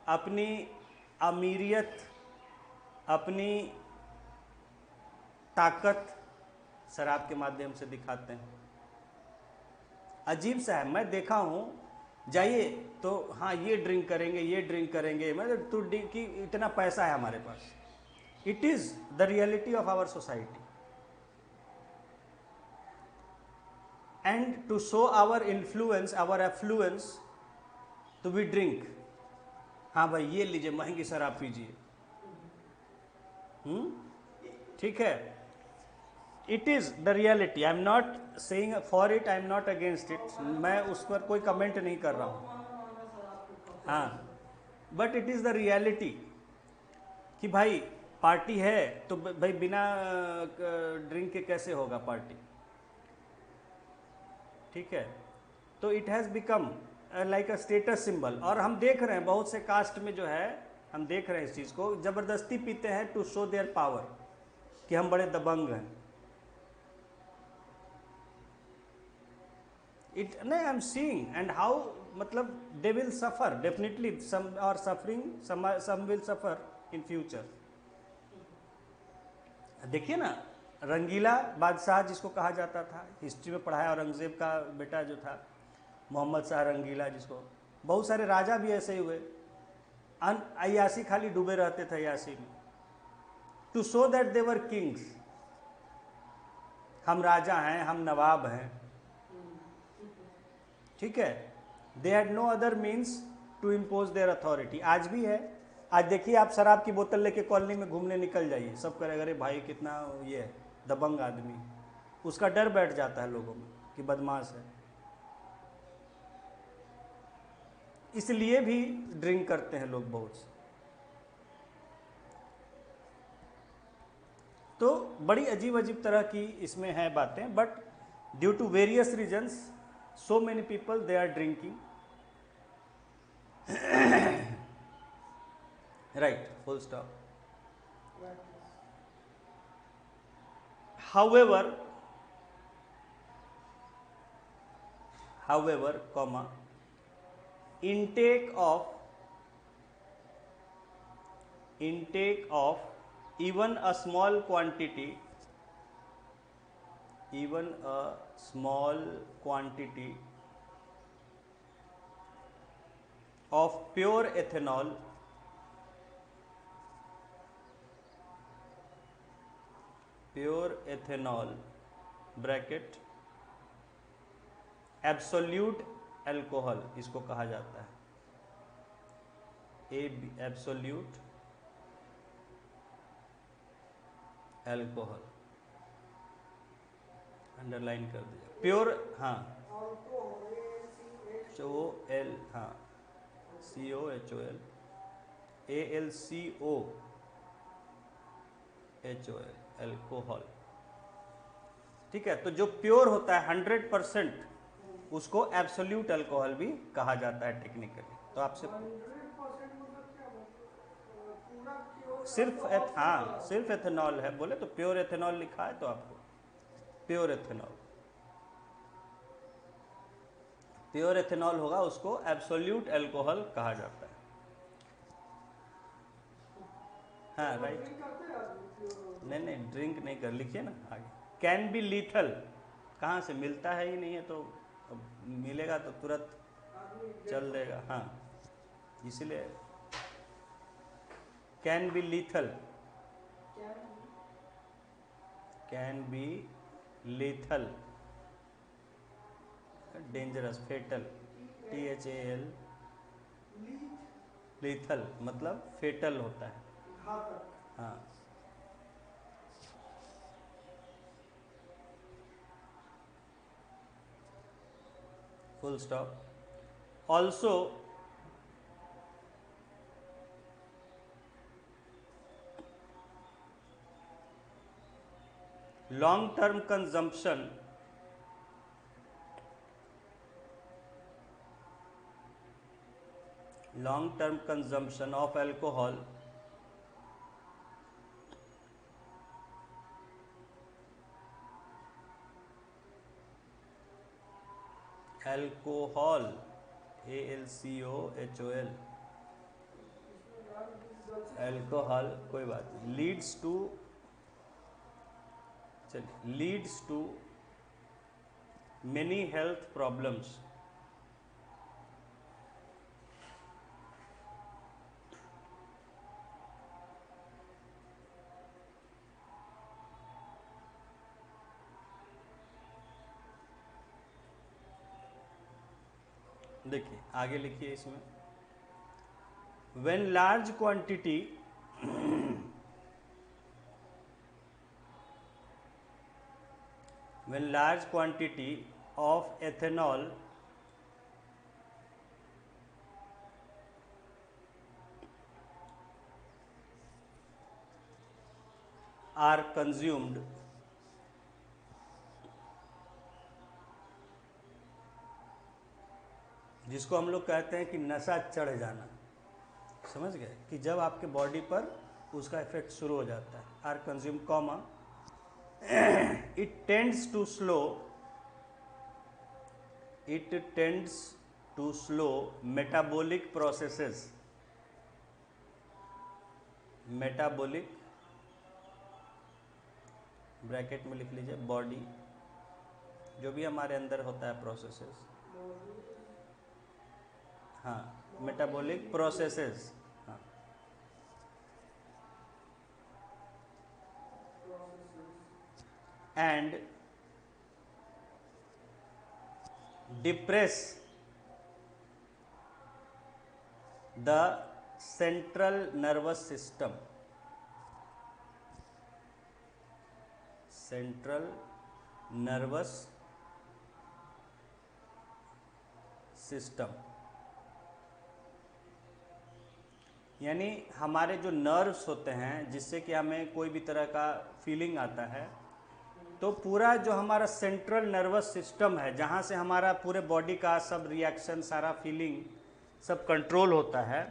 अपनी अमीरियत, अपनी ताकत शराब के माध्यम से दिखाते हैं। अजीब सा है, मैं देखा हूँ, जाइए तो हाँ ये ड्रिंक करेंगे, ये ड्रिंक करेंगे, मतलब तो कि इतना पैसा है हमारे पास। It is the reality of our society, and to show our influence, our affluence, तो वी ड्रिंक। हाँ भाई ये लीजिए, महंगी शराब पीजिए। ठीक है, it is the reality. I am not saying for it, I am not against it, मैं उस पर कोई कमेंट नहीं कर रहा हूँ। हाँ, but it is the reality कि भाई पार्टी है तो भाई बिना ड्रिंक के कैसे होगा पार्टी। ठीक है, तो it has become like a status symbol. और हम देख रहे हैं बहुत से कास्ट में जो है, हम देख रहे हैं इस चीज़ को, ज़बरदस्ती पीते हैं टू शो देयर पावर, कि हम बड़े दबंग हैं। इट नहीं, I am seeing and how, मतलब they will suffer definitely, some are suffering, some will suffer in future. देखिए ना, रंगीला बादशाह जिसको कहा जाता था, हिस्ट्री में पढ़ा है, औरंगज़ेब का बेटा जो था मोहम्मद शाह रंगीला, जिसको बहुत सारे राजा भी ऐसे ही हुए, अयासी खाली डूबे रहते थे अयासी में, to show that they were kings, हम राजा हैं, हम नवाब हैं। ठीक है, they had no other means to impose their authority. आज भी है। आज देखिए आप शराब की बोतल लेके कॉलोनी में घूमने निकल जाइए, सब करेगा अरे भाई कितना ये है, दबंग आदमी, उसका डर बैठ जाता है लोगों में कि बदमाश है। इसलिए भी ड्रिंक करते हैं लोग बहुत से। तो बड़ी अजीब अजीब तरह की इसमें है बातें, but due to various reasons so many people they are drinking. Right, full stop. However, comma, intake of even a small quantity of pure ethanol bracket absolute alcohol, इसको कहा जाता है, एब्सोल्यूट अल्कोहल, अंडरलाइन कर दिया, pure, हाँ, COL, हाँ, COHOL, ALCOHOL, alcohol. ठीक है, तो जो प्योर होता है 100%, उसको एब्सोल्यूट अल्कोहल भी कहा जाता है टेक्निकली। तो आपसे सिर्फ हाँ, सिर्फ एथेनॉल है बोले तो प्योर एथेनॉल लिखा है, तो आपको प्योर एथेनॉल होगा, उसको एब्सोल्यूट अल्कोहल कहा जाता है। हाँ राइट, नहीं ड्रिंक नहीं कर, लिखिए ना आगे। कैन बी लीथल, कहाँ से मिलता है ही नहीं है, तो मिलेगा तो तुरंत चल देगा। हाँ, इसलिए can be lethal, dangerous, fatal, THAL, lethal मतलब फेटल होता है। हाँ, full stop. Also long term consumption of alcohol ALCOHOL alcohol, कोई बात नहीं, leads to many health problems. देखिए आगे लिखिए इसमें, when large quantity of ethanol are consumed, जिसको हम लोग कहते हैं कि नशा चढ़ जाना, समझ गए, कि जब आपके बॉडी पर उसका इफेक्ट शुरू हो जाता है, or consume comma, it tends to slow metabolic processes, metabolic bracket में लिख लीजिए बॉडी, जो भी हमारे अंदर होता है प्रोसेसेस, हाँ मेटाबॉलिक प्रोसेसेस, हाँ and depress the central nervous system, यानी हमारे जो नर्व्स होते हैं जिससे कि हमें कोई भी तरह का फीलिंग आता है, तो पूरा जो हमारा सेंट्रल नर्वस सिस्टम है, जहाँ से हमारा पूरे बॉडी का सब रिएक्शन, सारा फीलिंग सब कंट्रोल होता है,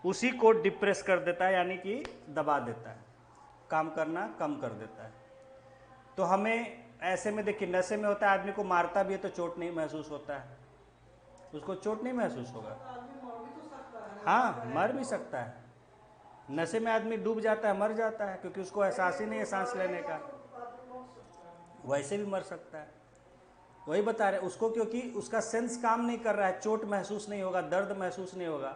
उसी को डिप्रेस कर देता है, यानी कि दबा देता है, काम करना कम कर देता है। तो हमें ऐसे में देखिए, नशे में होता है, आदमी को मारता भी है तो चोट नहीं महसूस होता है, उसको चोट नहीं महसूस होगा, हाँ मर भी सकता है, नशे में आदमी डूब जाता है, मर जाता है, क्योंकि उसको एहसास ही नहीं है सांस लेने का, वैसे भी मर सकता है। वही बता रहे उसको, क्योंकि उसका सेंस काम नहीं कर रहा है, चोट महसूस नहीं होगा, दर्द महसूस नहीं होगा,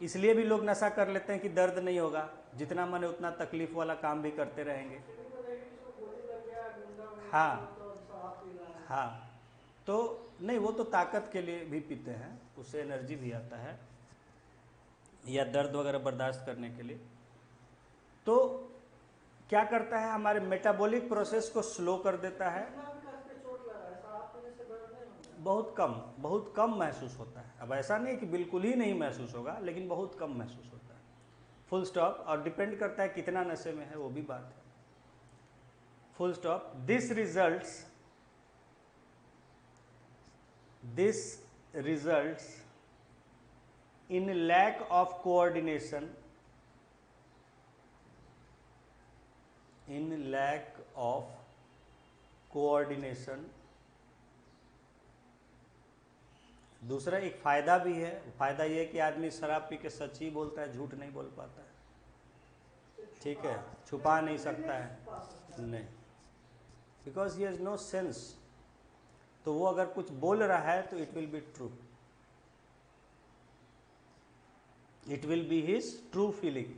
इसलिए भी लोग नशा कर लेते हैं कि दर्द नहीं होगा, जितना मन है उतना तकलीफ वाला काम भी करते रहेंगे। हाँ हाँ, तो नहीं, वो तो ताकत के लिए भी पीते हैं, उससे एनर्जी भी आता है, या दर्द वगैरह बर्दाश्त करने के लिए। तो क्या करता है, हमारे मेटाबॉलिक प्रोसेस को स्लो कर देता है, बहुत कम महसूस होता है। अब ऐसा नहीं कि बिल्कुल ही नहीं महसूस होगा, लेकिन बहुत कम महसूस होता है, फुल स्टॉप। और डिपेंड करता है कितना नशे में है, वो भी बात है, full stop. This results in lack of coordination, दूसरा एक फायदा भी है, फायदा ये है कि आदमी शराब पी के सच ही बोलता है, झूठ नहीं बोल पाता है, ठीक है, छुपा नहीं सकता है, नहीं, because he has no sense. तो वो अगर कुछ बोल रहा है तो it will be true, it will be his true feeling.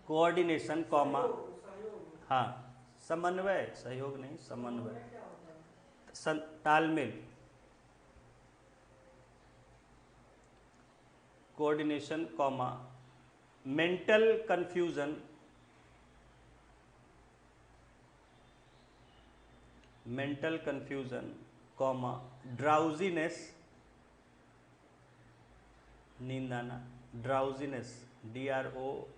Coordination comma, हाँ समन्वय, सहयोग नहीं, समन्वय, तालमेल, coordination comma, mental confusion, comma, drowsiness, नींद आना, ड्राउजीनेस, DROWSINESS।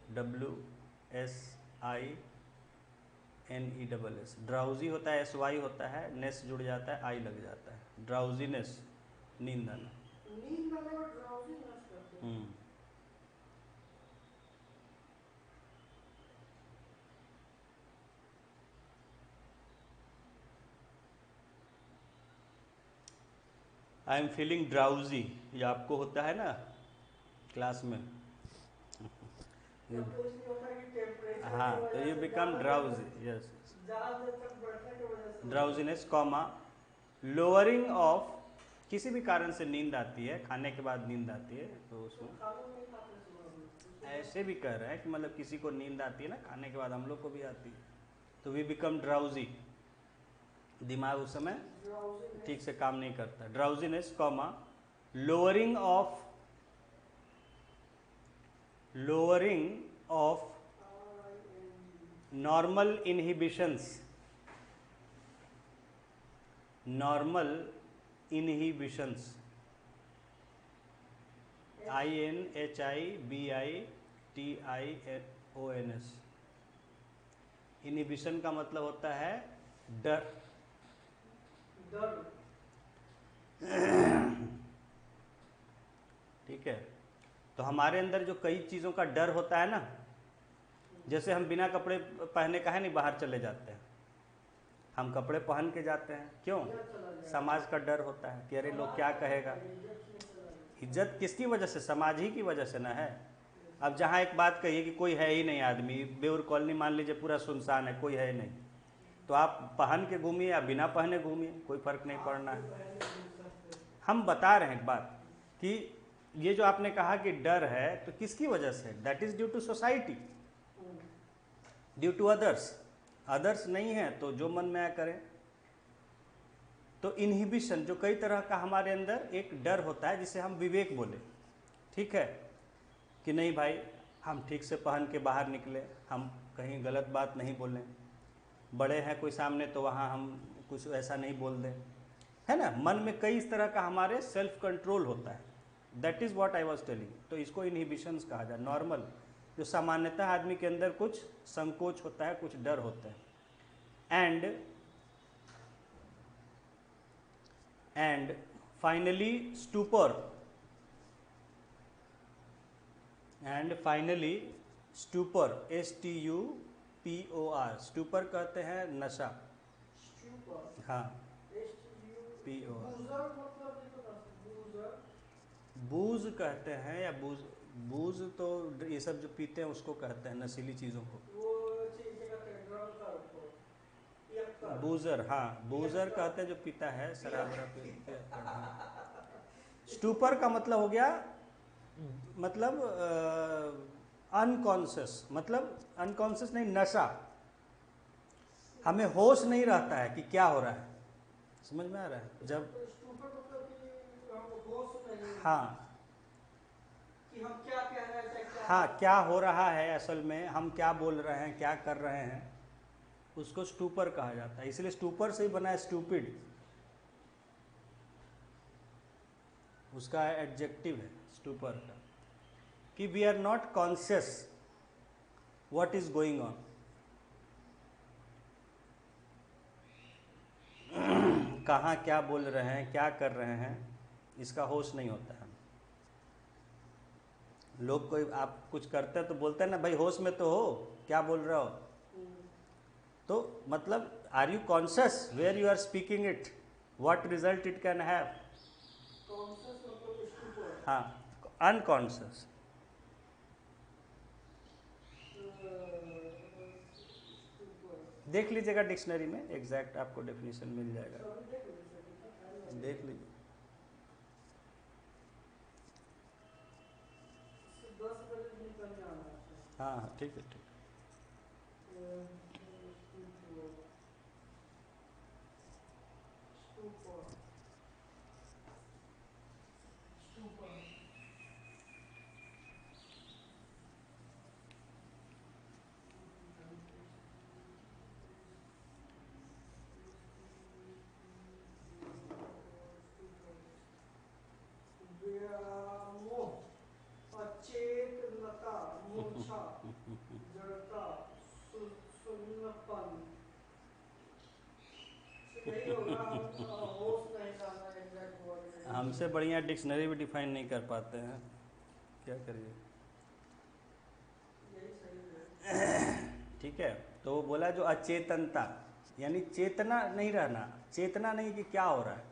ड्राउजी होता है, SY होता है, नेस जुड़ जाता है, आई लग जाता है। ड्राउजीनेस, नींद आना। आई एम फीलिंग ड्राउजी, ये आपको होता है ना क्लास में। हाँ, तो ये become drowsy, yes, drowsiness comma lowering of, किसी भी कारण से नींद आती है, खाने के बाद नींद आती है, तो उसमें ऐसे भी कह रहे हैं कि मतलब किसी को नींद आती है ना खाने के बाद, हम लोग को भी आती है, तो वी बिकम ड्राउजी, दिमाग उस समय ठीक से काम नहीं करता। Drowsiness comma lowering of normal inhibitions, normal inhibitions, INHIBITIONS। Inhibition का मतलब होता है डर। ठीक है, तो हमारे अंदर जो कई चीज़ों का डर होता है ना, जैसे हम बिना कपड़े पहने का है नहीं बाहर चले जाते हैं, हम कपड़े पहन के जाते हैं, क्यों? समाज का डर होता है कि अरे लोग क्या कहेगा। इज्जत किसकी वजह से? समाज ही की वजह से ना है। अब जहाँ एक बात कहिए कि कोई है ही नहीं आदमी, बेउर कॉलोनी मान लीजिए पूरा सुनसान है, कोई है ही नहीं, तो आप पहन के घूमिए या बिना पहने घूमिए, कोई फर्क नहीं पड़ना है। हम बता रहे हैं एक बात कि ये जो आपने कहा कि डर है, तो किसकी वजह से? That is due to society, due to others. Others नहीं है तो जो मन में आया करें। तो इनहिबिशन, जो कई तरह का हमारे अंदर एक डर होता है जिसे हम विवेक बोले, ठीक है, कि नहीं भाई हम ठीक से पहन के बाहर निकले, हम कहीं गलत बात नहीं बोलें, बड़े हैं कोई सामने तो वहाँ हम कुछ ऐसा नहीं बोल दें, है ना। मन में कई इस तरह का हमारे सेल्फ कंट्रोल होता है, that is what I was telling. तो इसको इनहिबिशंस कहा जाए, नॉर्मल, जो सामान्यतः आदमी के अंदर कुछ संकोच होता है, कुछ डर होता है। And finally stupor, stupor, STUPOR, stupor कहते हैं नशा। हाँ, POR, बूज कहते हैं, या बूज तो ये सब जो पीते हैं उसको कहते हैं, नशीली चीज़ों को। बूजर, हाँ, बूजर कहते हैं जो पीता है शराब पीते हैं। स्टूपर का मतलब हो गया, मतलब अनकॉन्शियस, मतलब अनकॉन्शियस नहीं, नशा, हमें होश नहीं रहता है कि क्या हो रहा है, समझ में आ रहा है? जब हाँ कि हम क्या कह रहे हैं, हाँ, क्या हो रहा है, असल में हम क्या बोल रहे हैं, क्या कर रहे हैं, उसको स्टूपर कहा जाता है। इसलिए स्टूपर से ही बना है स्टूपिड, उसका एडजेक्टिव है स्टूपर का, कि we are not conscious what is going on. कहाँ क्या बोल रहे हैं, क्या कर रहे हैं, इसका होश नहीं होता है। लोग कोई आप कुछ करते हैं तो बोलते हैं ना भाई होश में तो हो, क्या बोल रहे हो, तो मतलब are you conscious where you are speaking it, what result it can have. हाँ, अनकॉन्शियस। देख लीजिएगा डिक्शनरी में, एग्जैक्ट आपको डेफिनेशन मिल जाएगा, देख लीजिए। हाँ हाँ, ठीक है, ठीक है। अचेतनता, हमसे बढ़िया डिक्शनरी भी डिफाइन नहीं कर पाते हैं, क्या करिए। ठीक है, तो वो बोला जो अचेतनता, यानी चेतना नहीं रहना, चेतना नहीं कि क्या हो रहा है,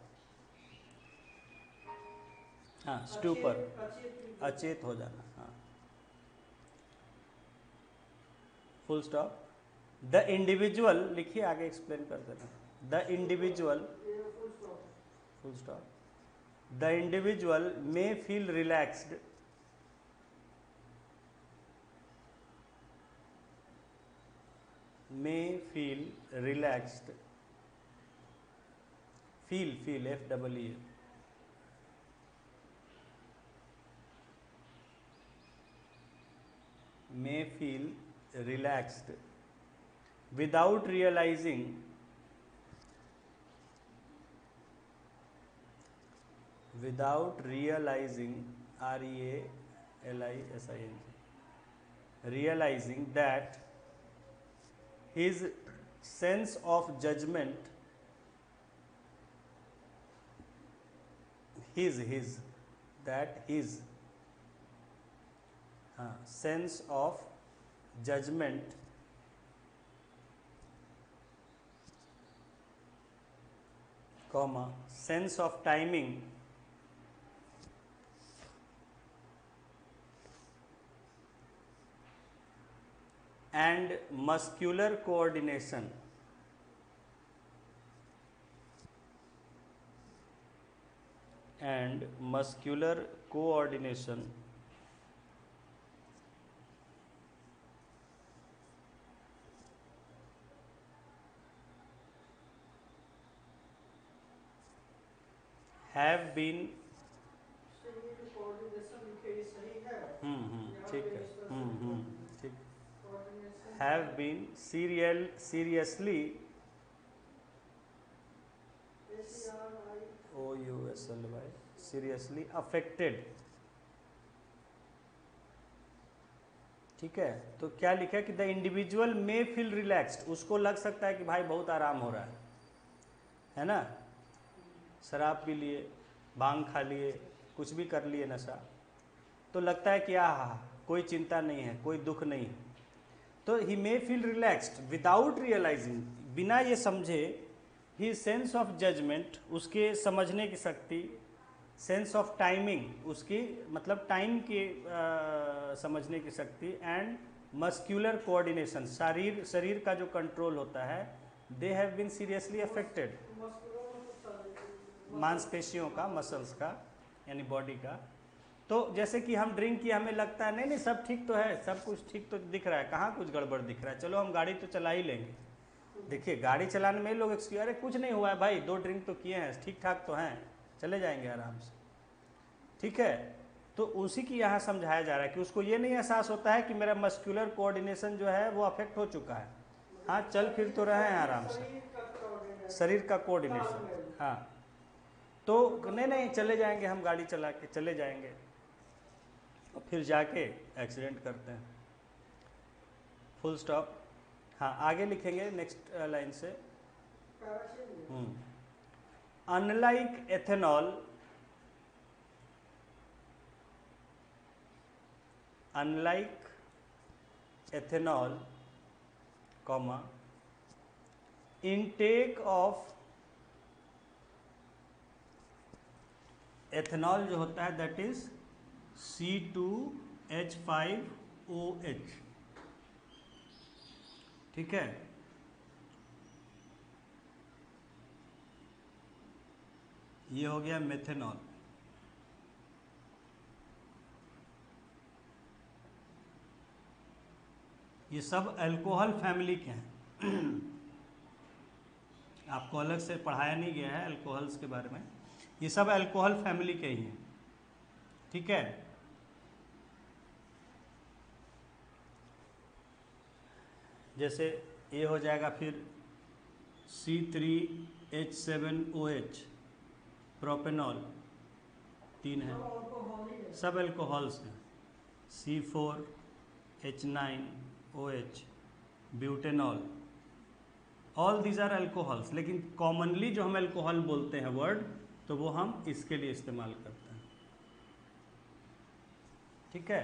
हाँ स्टूपर, अचेत हो जाना, हाँ फुल स्टॉप। द इंडिविजुअल लिखिए, आगे एक्सप्लेन कर देना। The individual, full stop, the individual may feel relaxed, may feel relaxed, feel FEE, may feel relaxed without realizing realizing that his sense of judgment, his sense of judgment comma sense of timing and muscular coordination have been, ठीक है, ठीक, have been seriously seriously affected। ठीक है, तो क्या लिखा है कि the individual may feel relaxed, उसको लग सकता है कि भाई बहुत आराम हो रहा है ना, शराब पी लिए, भांग खा लिए, कुछ भी कर लिए नशा, तो लगता है कि कोई चिंता नहीं है, कोई दुख नहीं है, तो he may feel relaxed without realising, बिना ये समझे, ही सेंस ऑफ जजमेंट, उसके समझने की शक्ति, सेंस ऑफ टाइमिंग, उसकी मतलब टाइम के समझने की शक्ति, एंड मस्क्यूलर कोऑर्डिनेशन, शरीर का जो कंट्रोल होता है, they have been seriously affected, मांसपेशियों का, मसल्स का, यानी बॉडी का। तो जैसे कि हम ड्रिंक किए, हमें लगता है नहीं सब ठीक तो है, सब कुछ ठीक तो दिख रहा है, कहाँ कुछ गड़बड़ दिख रहा है, चलो हम गाड़ी तो चला ही लेंगे। देखिए गाड़ी चलाने में लोग एक्सक्यूज, अरे कुछ नहीं हुआ है भाई, 2 ड्रिंक तो किए हैं, ठीक ठाक तो हैं, चले जाएंगे आराम से। ठीक है, तो उसी की यहाँ समझाया जा रहा है कि उसको ये नहीं एहसास होता है कि मेरा मस्कुलर कोऑर्डिनेशन जो है वो अफेक्ट हो चुका है, हाँ चल फिर तो रहे हैं आराम से, शरीर का कोऑर्डिनेशन, हाँ, तो नहीं चले जाएंगे, हम गाड़ी चला के चले जाएंगे, और फिर जाके एक्सीडेंट करते हैं, फुल स्टॉप। हाँ आगे लिखेंगे नेक्स्ट लाइन से, unlike ethanol, comma intake of ethanol जो होता है दैट इज C2H5OH, ठीक है, ये हो गया मेथेनॉल। ये सब अल्कोहल फैमिली के हैं, आपको अलग से पढ़ाया नहीं गया है अल्कोहल्स के बारे में, ये सब अल्कोहल फैमिली के ही हैं, ठीक है। जैसे ये हो जाएगा फिर C3H7OH, प्रोपेनॉल, 3 है, सब अल्कोहल्स हैं, C4H9OH, butanol, all these are alcohols. लेकिन कॉमनली जो हम अल्कोहल बोलते हैं वर्ड, तो तो वो हम इसके लिए इस्तेमाल करते हैं। ठीक है।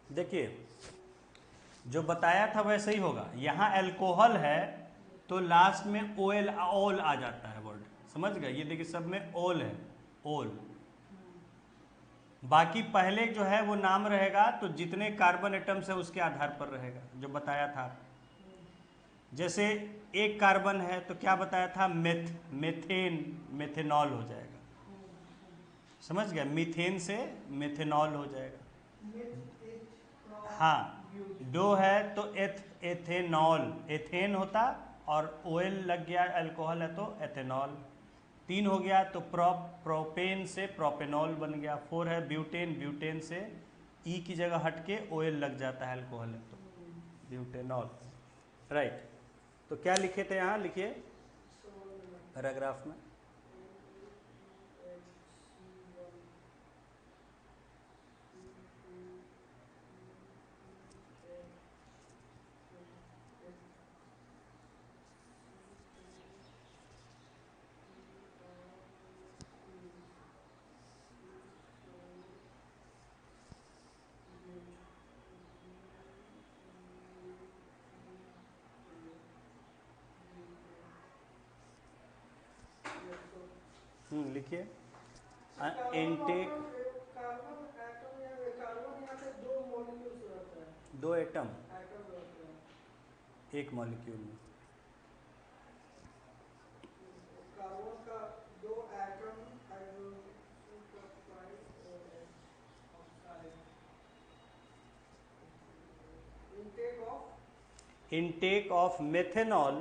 देखिए जो बताया था वैसे ही होगा। यहाँ अल्कोहल है तो लास्ट में ओएल ओल आ जाता है वर्ड, समझ गए। ये देखिए सब में ओल है, ओल। बाकी पहले जो है वो नाम रहेगा तो जितने कार्बन एटम्स है उसके आधार पर रहेगा, जो बताया था। जैसे एक कार्बन है तो क्या बताया था, मेथेन, मेथेनॉल हो जाएगा, समझ गया। मीथेन से मेथेनॉल हो जाएगा। हाँ, दो है तो एथेनॉल, एथेन होता, और ओएल लग गया, अल्कोहल है तो एथेनॉल। तीन हो गया तो प्रोपेन से प्रोपेनॉल बन गया। फोर है ब्यूटेन, ब्यूटेन से ई की जगह हट के ओएल लग जाता है, अल्कोहल है तो ब्यूटेनॉल। राइट। तो क्या लिखे थे यहाँ, लिखिए पैराग्राफ में। लिखिए इनटेक। दो एटम एक मॉलिक्यूल में। कार्बन का दो एटम हाइड्रोजन का 5 OH oxide. Intake of methanol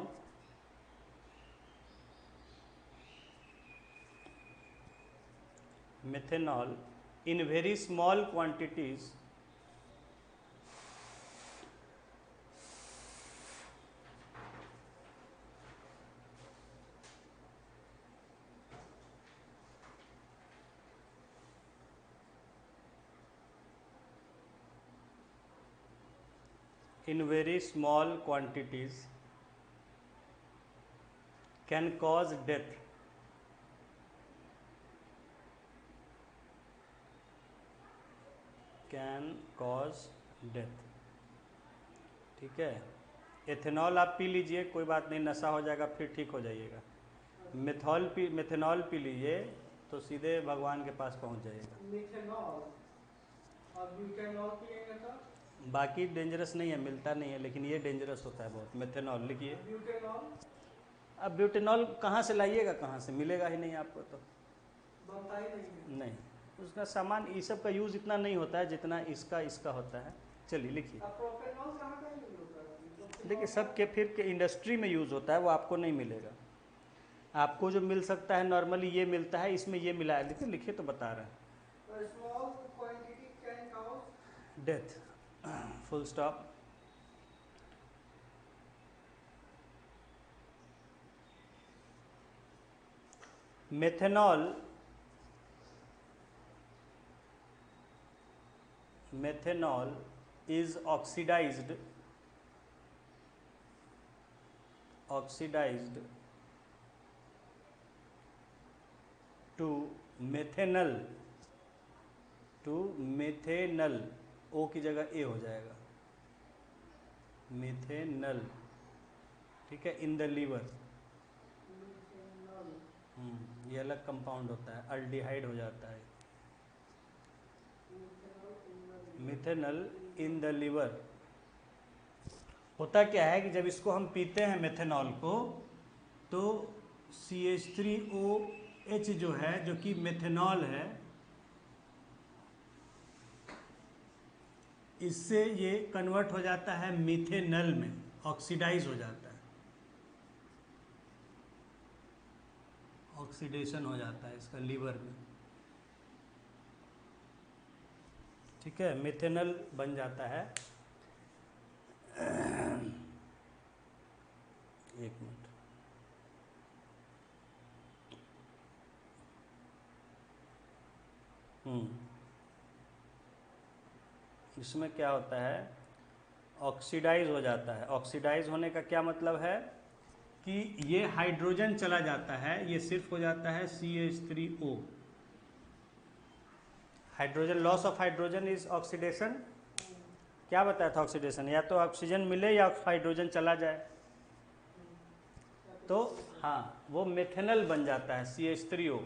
in very small quantities can cause death. Can cause death. ठीक है। एथेनॉल आप पी लीजिए, कोई बात नहीं, नशा हो जाएगा फिर ठीक हो जाइएगा। मेथेनॉल पी लीजिए तो सीधे भगवान के पास पहुंच जाइएगा। मिथेनॉल और ब्यूटेनॉल पिएंगे तो बाकी डेंजरस नहीं है, मिलता नहीं है, लेकिन ये डेंजरस होता है बहुत। मेथेनॉल लिखिए। ब्यूटेनॉल, अब ब्यूटेनॉल कहाँ से लाइएगा, कहाँ से मिलेगा ही नहीं आपको, तो बनता ही नहीं। उसका सामान, ये सब का यूज़ इतना नहीं होता है जितना इसका होता है। चलिए लिखिए। प्रोपेनॉल कहाँ का यूज होता है? देखिए सब के फिर के इंडस्ट्री में यूज़ होता है, वो आपको नहीं मिलेगा। आपको जो मिल सकता है नॉर्मली ये मिलता है, इसमें ये मिला है। देखिए लिखिए तो बता रहे हैं। Small quantity can cause death, full stop. methanol is oxidized to methanol, ओ की जगह ए हो जाएगा, मिथेनल। ठीक है, इन द लीवर। ये अलग कंपाउंड होता है, अल्डिहाइड हो जाता है। Methanal in the liver. होता क्या है कि जब इसको हम पीते हैं मेथेनॉल को, तो CH3OH जो है, जो कि मेथेनॉल है, इससे ये कन्वर्ट हो जाता है मीथेनल में, ऑक्सीडाइज हो जाता है, ऑक्सीडेशन हो जाता है इसका लीवर में। ठीक है, मिथेनल बन जाता है। एक मिनट, इसमें क्या होता है, ऑक्सीडाइज हो जाता है। ऑक्सीडाइज होने का क्या मतलब है कि ये हाइड्रोजन चला जाता है, ये सिर्फ हो जाता है CH3O। Hydrogen, loss of hydrogen is oxidation. क्या बताया था ऑक्सीडेशन, या तो ऑक्सीजन मिले या हाइड्रोजन चला जाए। तो हाँ, वो मेथेनल बन जाता है CH3O।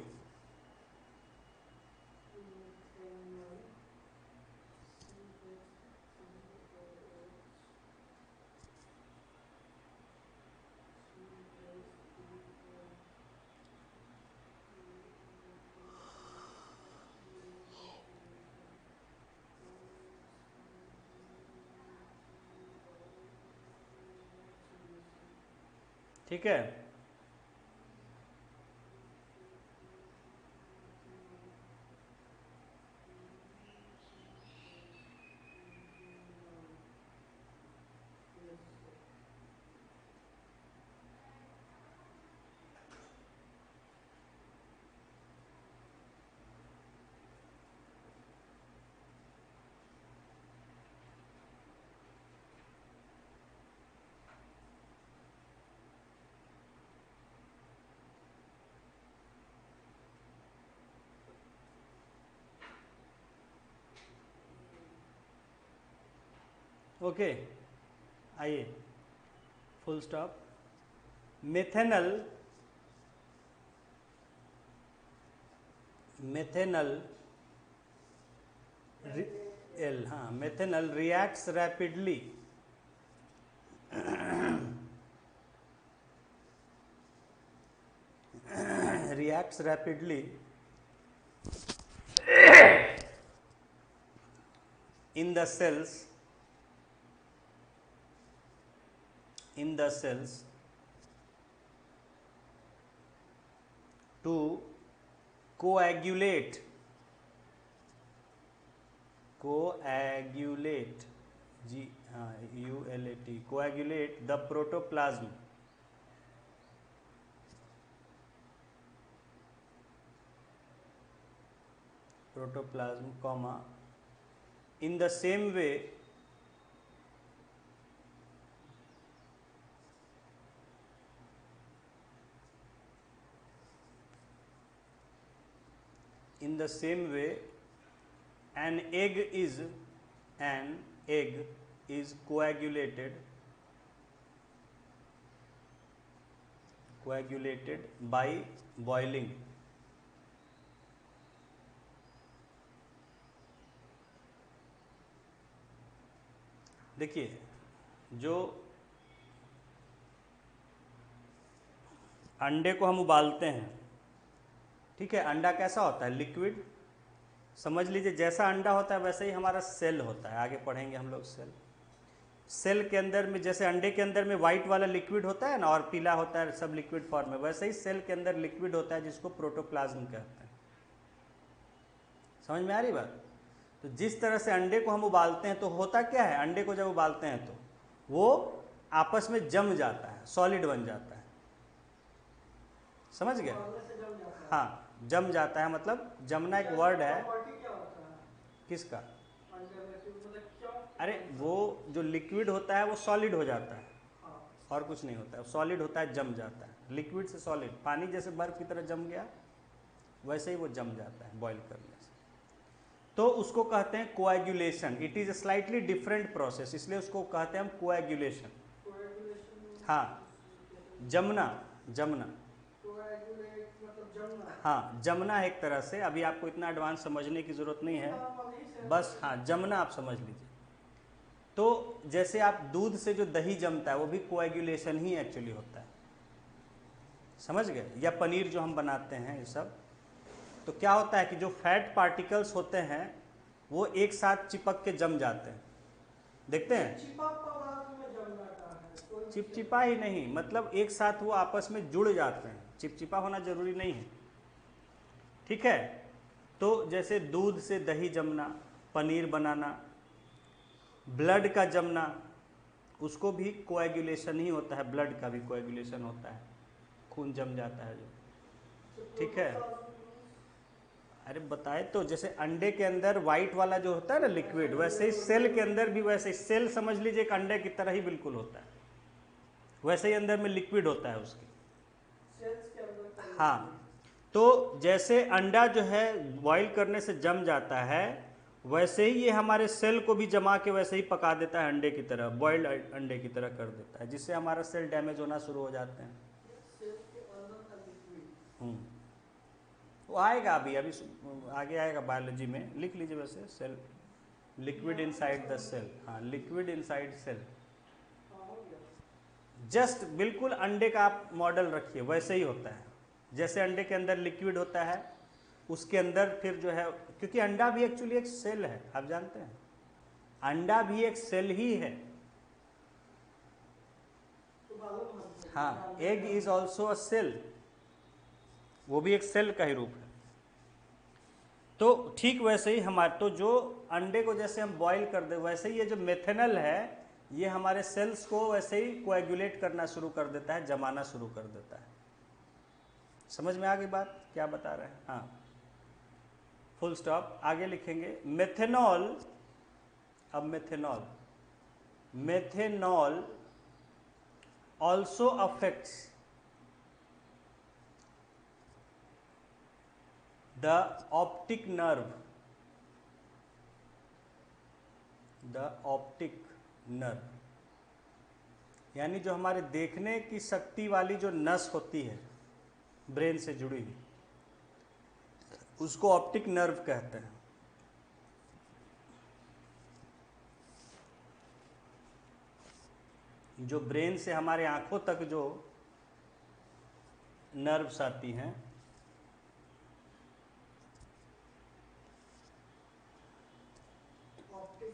ठीक है, ओके, आइए, full stop. Methanal, methanal L, हाँ, methanal reacts rapidly reacts rapidly in the cells to coagulate coagulate the protoplasm comma in the same way an egg is coagulated by boiling। देखिए, जो अंडे को हम उबालते हैं, ठीक है, अंडा कैसा होता है, लिक्विड। समझ लीजिए जैसा अंडा होता है वैसे ही हमारा सेल होता है। आगे पढ़ेंगे हम लोग सेल के अंदर में, जैसे अंडे के अंदर में वाइट वाला लिक्विड होता है ना, और पीला होता है, सब लिक्विड फॉर्म में, वैसे ही सेल के अंदर लिक्विड होता है जिसको प्रोटोप्लाज्म कहते हैं। समझ में आ रही बात। तो जिस तरह से अंडे को हम उबालते हैं, तो होता क्या है, अंडे को जब उबालते हैं तो वो आपस में जम जाता है, सॉलिड बन जाता है। समझ गए। हाँ, जम जाता है, मतलब जमना एक वर्ड है। किसका? अरे वो जो लिक्विड होता है वो सॉलिड हो जाता है, और कुछ नहीं होता है, सॉलिड होता है, जम जाता है। लिक्विड से सॉलिड, पानी जैसे बर्फ की तरह जम गया, वैसे ही वो जम जाता है बॉईल करने से। तो उसको कहते हैं coagulation. It is a slightly different process, इसलिए उसको कहते हैं हम कोएगुलेशन। हाँ, जमना, हाँ, जमना एक तरह से। अभी आपको इतना एडवांस समझने की जरूरत नहीं है, बस हाँ, जमना आप समझ लीजिए। तो जैसे आप दूध से जो दही जमता है वो भी कोएगुलेशन ही एक्चुअली होता है, समझ गए? या पनीर जो हम बनाते हैं ये सब, तो क्या होता है कि जो फैट पार्टिकल्स होते हैं वो एक साथ चिपक के जम जाते हैं, देखते हैं? चिपा पदार्थ में जम जाता है, कोई चिपचिपा ही नहीं, मतलब एक साथ वो आपस में जुड़ जाते हैं, चिपचिपा होना जरूरी नहीं है, ठीक है? तो जैसे दूध से दही जमना, पनीर बनाना, ब्लड का जमना, उसको भी कोएगुलेशन ही होता है, ब्लड का भी कोएगुलेशन होता है, खून जम जाता है जो, ठीक है? अरे बताए तो, जैसे अंडे के अंदर वाइट वाला जो होता है ना लिक्विड, वैसे ही सेल के अंदर भी वैसे ही, सेल समझ लीजिए एक अंडे की तरह ही बिल्कुल होता है, वैसे ही अंदर में लिक्विड होता है उसके। सेल्स के अंदर हाँ, तो जैसे अंडा जो है बॉईल करने से जम जाता है, वैसे ही ये हमारे सेल को भी जमा के वैसे ही पका देता है, अंडे की तरह, बॉइल्ड अंडे की तरह कर देता है, जिससे हमारा सेल डैमेज होना शुरू हो जाते हैं। सेल्स के अंदर का लिक्विड। वो आएगा अभी अभी आगे आएगा, बायोलॉजी में लिख लीजिए वैसे, cell liquid inside the cell, हाँ लिक्विड इनसाइड सेल, हाँ, हो गया। जस्ट बिल्कुल अंडे का आप मॉडल रखिए, वैसे ही होता है, जैसे अंडे के अंदर लिक्विड होता है, उसके अंदर फिर जो है, क्योंकि अंडा भी एक्चुअली एक सेल है, आप जानते हैं, अंडा भी एक सेल ही है। तो मालूम हमको। हाँ, egg is also a cell, वो भी एक सेल का ही रूप है। तो ठीक वैसे ही हमारे, तो जो अंडे को जैसे हम बॉईल कर दे, वैसे ही ये जो मेथेनल है ये हमारे सेल्स को वैसे ही कोएगुलेट करना शुरू कर देता है, जमाना शुरू कर देता है। समझ में आ गई बात क्या बता रहे हैं? हाँ, फुल स्टॉप, आगे लिखेंगे मेथेनॉल। अब methanol also affects the optic nerve, यानी जो हमारे देखने की शक्ति वाली जो नस होती है ब्रेन से जुड़ी हुई, उसको ऑप्टिक नर्व कहते हैं। जो ब्रेन से हमारे आंखों तक जो नर्व्स आती हैं,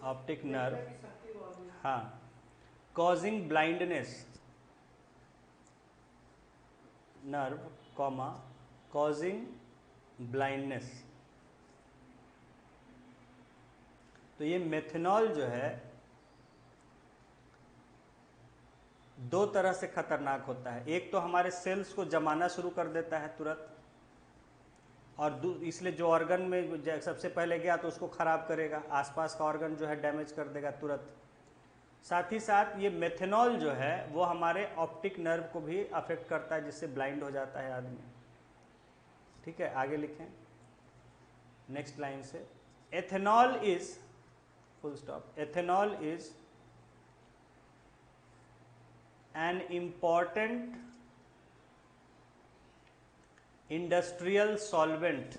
ऑप्टिक नर्व, देखने की शक्ति वाली। हाँ, causing blindness, nerve comma causing blindness. तो ये मेथनॉल जो है दो तरह से खतरनाक होता है, एक तो हमारे सेल्स को जमाना शुरू कर देता है तुरंत, और इसलिए जो ऑर्गन में सबसे पहले गया तो उसको खराब करेगा, आसपास का ऑर्गन जो है डैमेज कर देगा तुरंत। साथ ही साथ ये मेथनॉल जो है वो हमारे ऑप्टिक नर्व को भी अफेक्ट करता है, जिससे ब्लाइंड हो जाता है आदमी। ठीक है, आगे लिखें नेक्स्ट लाइन से, ethanol is, full stop, ethanol is an important industrial solvent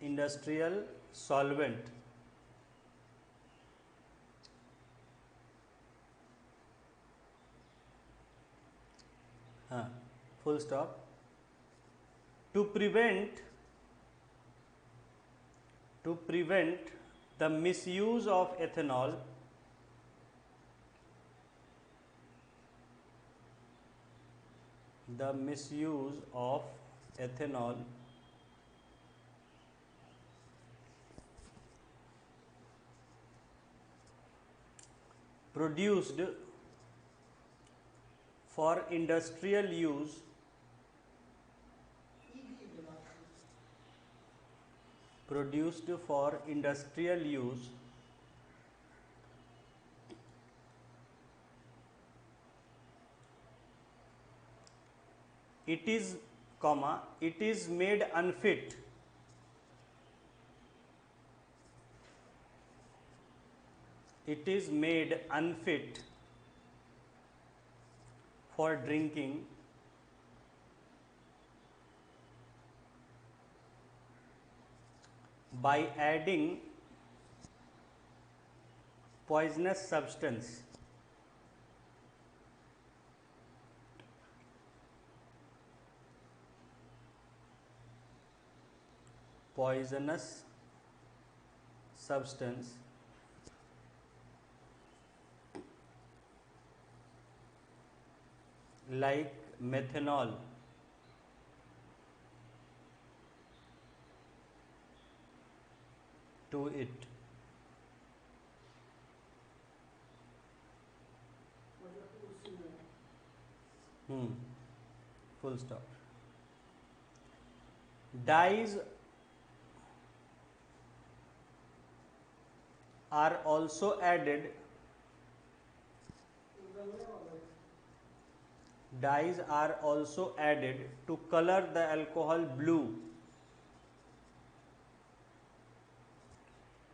industrial solvent, हाँ, full stop, to prevent the misuse of ethanol, the misuse of ethanol produced for industrial use, produced for industrial use it is, comma, it is made unfit it is made unfit for drinking by adding poisonous substance like methanol to it. मतलब उसी में Full stop. Dyes are also added. उगलने वाला है। Dyes are also added to color the alcohol blue.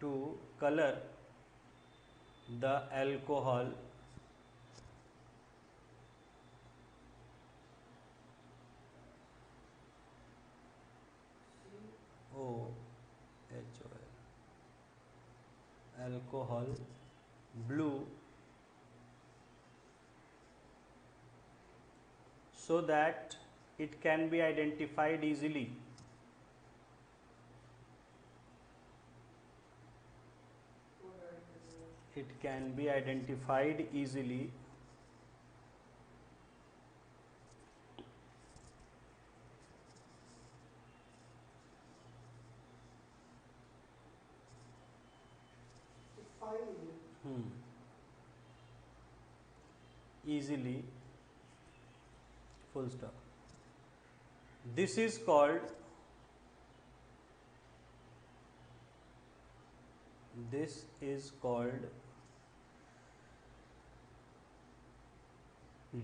To color the alcohol alcohol blue so that it can be identified easily. It can be identified easily easily, full stop. This is called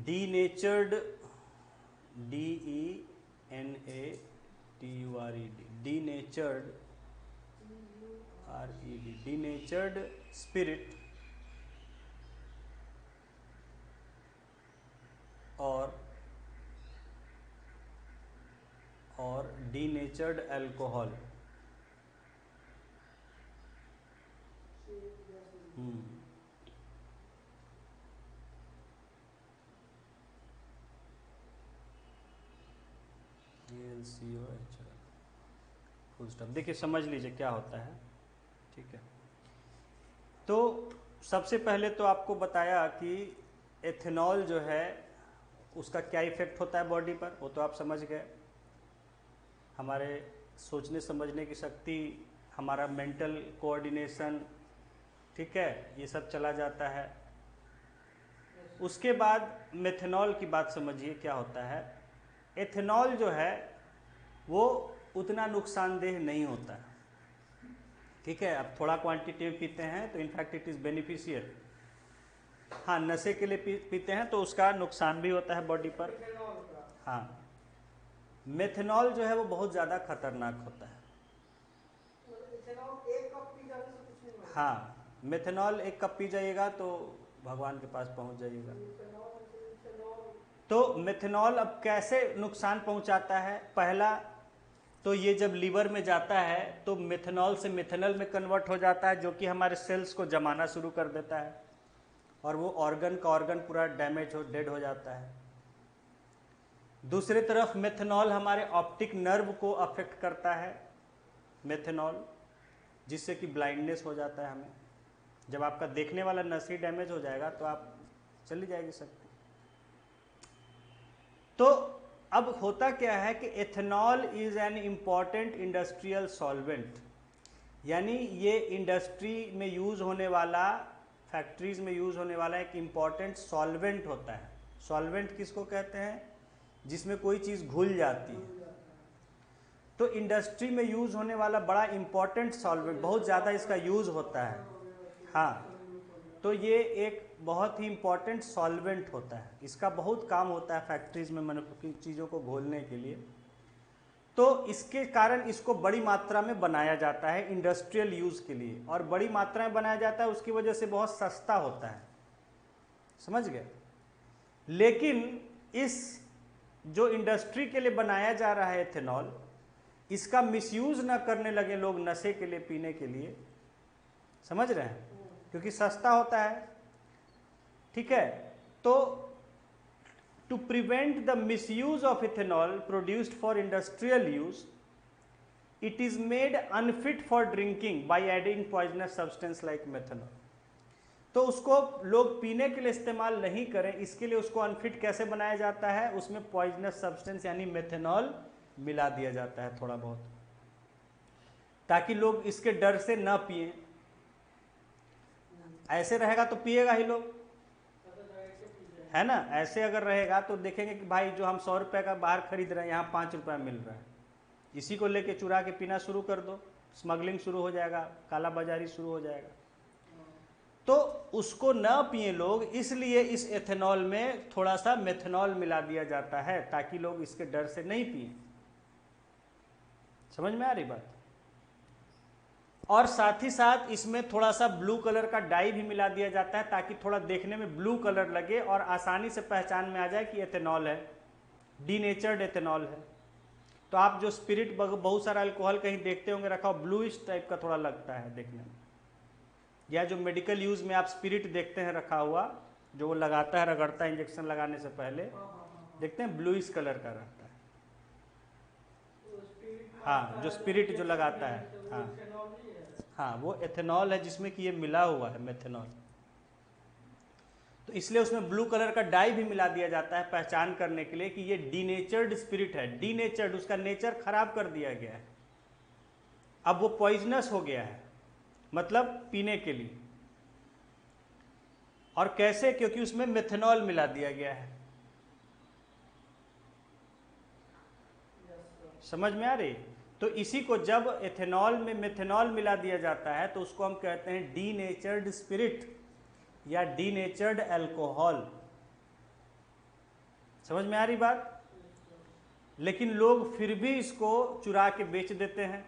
denatured, denatured denatured spirit or denatured alcohol. ALCOH full stop. देखिए समझ लीजिए क्या होता है, ठीक है। तो सबसे पहले तो आपको बताया कि एथेनॉल जो है उसका क्या इफेक्ट होता है बॉडी पर, वो तो आप समझ गए। हमारे सोचने समझने की शक्ति, हमारा मेंटल कोऑर्डिनेशन, ठीक है, ये सब चला जाता है। उसके बाद मेथनॉल की बात समझिए क्या होता है। एथेनॉल जो है वो उतना नुकसानदेह नहीं होता है, ठीक है। अब थोड़ा क्वांटिटी में पीते हैं तो इनफैक्ट इट इज़ बेनिफिशियल। हाँ, नशे के लिए पीते हैं तो उसका नुकसान भी होता है बॉडी पर। हाँ, मेथनॉल जो है वो बहुत ज़्यादा खतरनाक होता है। एक कप पी जाने से कुछ नहीं होगा। हाँ, मेथनॉल एक कप पी जाइएगा तो भगवान के पास पहुंच जाइएगा। तो मेथनॉल अब कैसे नुकसान पहुंचाता है? पहला तो ये जब लीवर में जाता है तो मेथनॉल से मेथनल में कन्वर्ट हो जाता है, जो कि हमारे सेल्स को जमाना शुरू कर देता है और वो ऑर्गन का ऑर्गन पूरा डैमेज हो, डेड हो जाता है। दूसरी तरफ मेथनॉल हमारे ऑप्टिक नर्व को अफेक्ट करता है मेथनॉल, जिससे कि ब्लाइंडनेस हो जाता है हमें। जब आपका देखने वाला नस ही डैमेज हो जाएगा तो आप चली जाएगी शक्ति। तो अब होता क्या है कि ethanol is an important industrial solvent, यानी ये इंडस्ट्री में यूज होने वाला, फैक्ट्रीज में यूज होने वाला एक इम्पॉर्टेंट सॉल्वेंट होता है। सॉल्वेंट किसको कहते हैं? जिसमें कोई चीज़ घुल जाती है। तो इंडस्ट्री में यूज होने वाला बड़ा इम्पॉर्टेंट सॉल्वेंट, बहुत ज़्यादा इसका यूज होता है। हाँ, तो ये एक बहुत ही इम्पॉर्टेंट सॉल्वेंट होता है, इसका बहुत काम होता है फैक्ट्रीज में चीज़ों को घोलने के लिए। तो इसके कारण इसको बड़ी मात्रा में बनाया जाता है इंडस्ट्रियल यूज़ के लिए, और बड़ी मात्रा में बनाया जाता है उसकी वजह से बहुत सस्ता होता है, समझ गए। लेकिन इस जो इंडस्ट्री के लिए बनाया जा रहा है एथेनॉल, इसका मिसयूज़ ना करने लगे लोग नशे के लिए, पीने के लिए, समझ रहे हैं, क्योंकि सस्ता होता है, ठीक है। तो to prevent the misuse of ethanol produced for industrial use, it is made unfit for drinking by adding poisonous substance like methanol. तो उसको लोग पीने के लिए इस्तेमाल नहीं करें, इसके लिए उसको अनफिट कैसे बनाया जाता है, उसमें पॉइजनस सब्सटेंस यानी मेथेनॉल मिला दिया जाता है थोड़ा बहुत, ताकि लोग इसके डर से ना पिए। ऐसे रहेगा तो पिएगा ही लोग, है ना। ऐसे अगर रहेगा तो देखेंगे कि भाई जो हम 100 रुपये का बाहर खरीद रहे हैं यहाँ 5 रुपये मिल रहा है, इसी को लेके चुरा के पीना शुरू कर दो, स्मगलिंग शुरू हो जाएगा, काला बाजारी शुरू हो जाएगा। तो उसको ना पिए लोग, इसलिए इस एथेनॉल में थोड़ा सा मेथेनॉल मिला दिया जाता है ताकि लोग इसके डर से नहीं पिए। समझ में आ रही बात। और साथ ही साथ इसमें थोड़ा सा ब्लू कलर का डाई भी मिला दिया जाता है ताकि थोड़ा देखने में ब्लू कलर लगे और आसानी से पहचान में आ जाए कि एथेनॉल है, डीनेचर्ड एथेनॉल है। तो आप जो स्पिरिट बहुत सारा अल्कोहल कहीं देखते होंगे रखा हो, ब्लूइश टाइप का थोड़ा लगता है देखने में, या जो मेडिकल यूज में आप स्पिरिट देखते हैं रखा हुआ, जो वो लगाता है, रगड़ता है इंजेक्शन लगाने से पहले, देखते हैं ब्लूइश कलर का रहता है। हाँ, जो स्पिरिट जो लगाता है, हाँ हाँ, वो एथेनॉल है जिसमें कि ये मिला हुआ है मेथेनॉल। तो इसलिए उसमें ब्लू कलर का डाई भी मिला दिया जाता है पहचान करने के लिए कि ये डीनेचर्ड स्पिरिट है। डीनेचर्ड, उसका नेचर खराब कर दिया गया है, अब वो पॉइजनस हो गया है, मतलब पीने के लिए। और कैसे? क्योंकि उसमें मेथेनॉल मिला दिया गया है। समझ में आ रही। तो इसी को जब एथेनॉल में मेथेनॉल मिला दिया जाता है तो उसको हम कहते हैं डीनेचर्ड स्पिरिट या डीनेचर्ड अल्कोहल। समझ में आ रही बात। लेकिन लोग फिर भी इसको चुरा के बेच देते हैं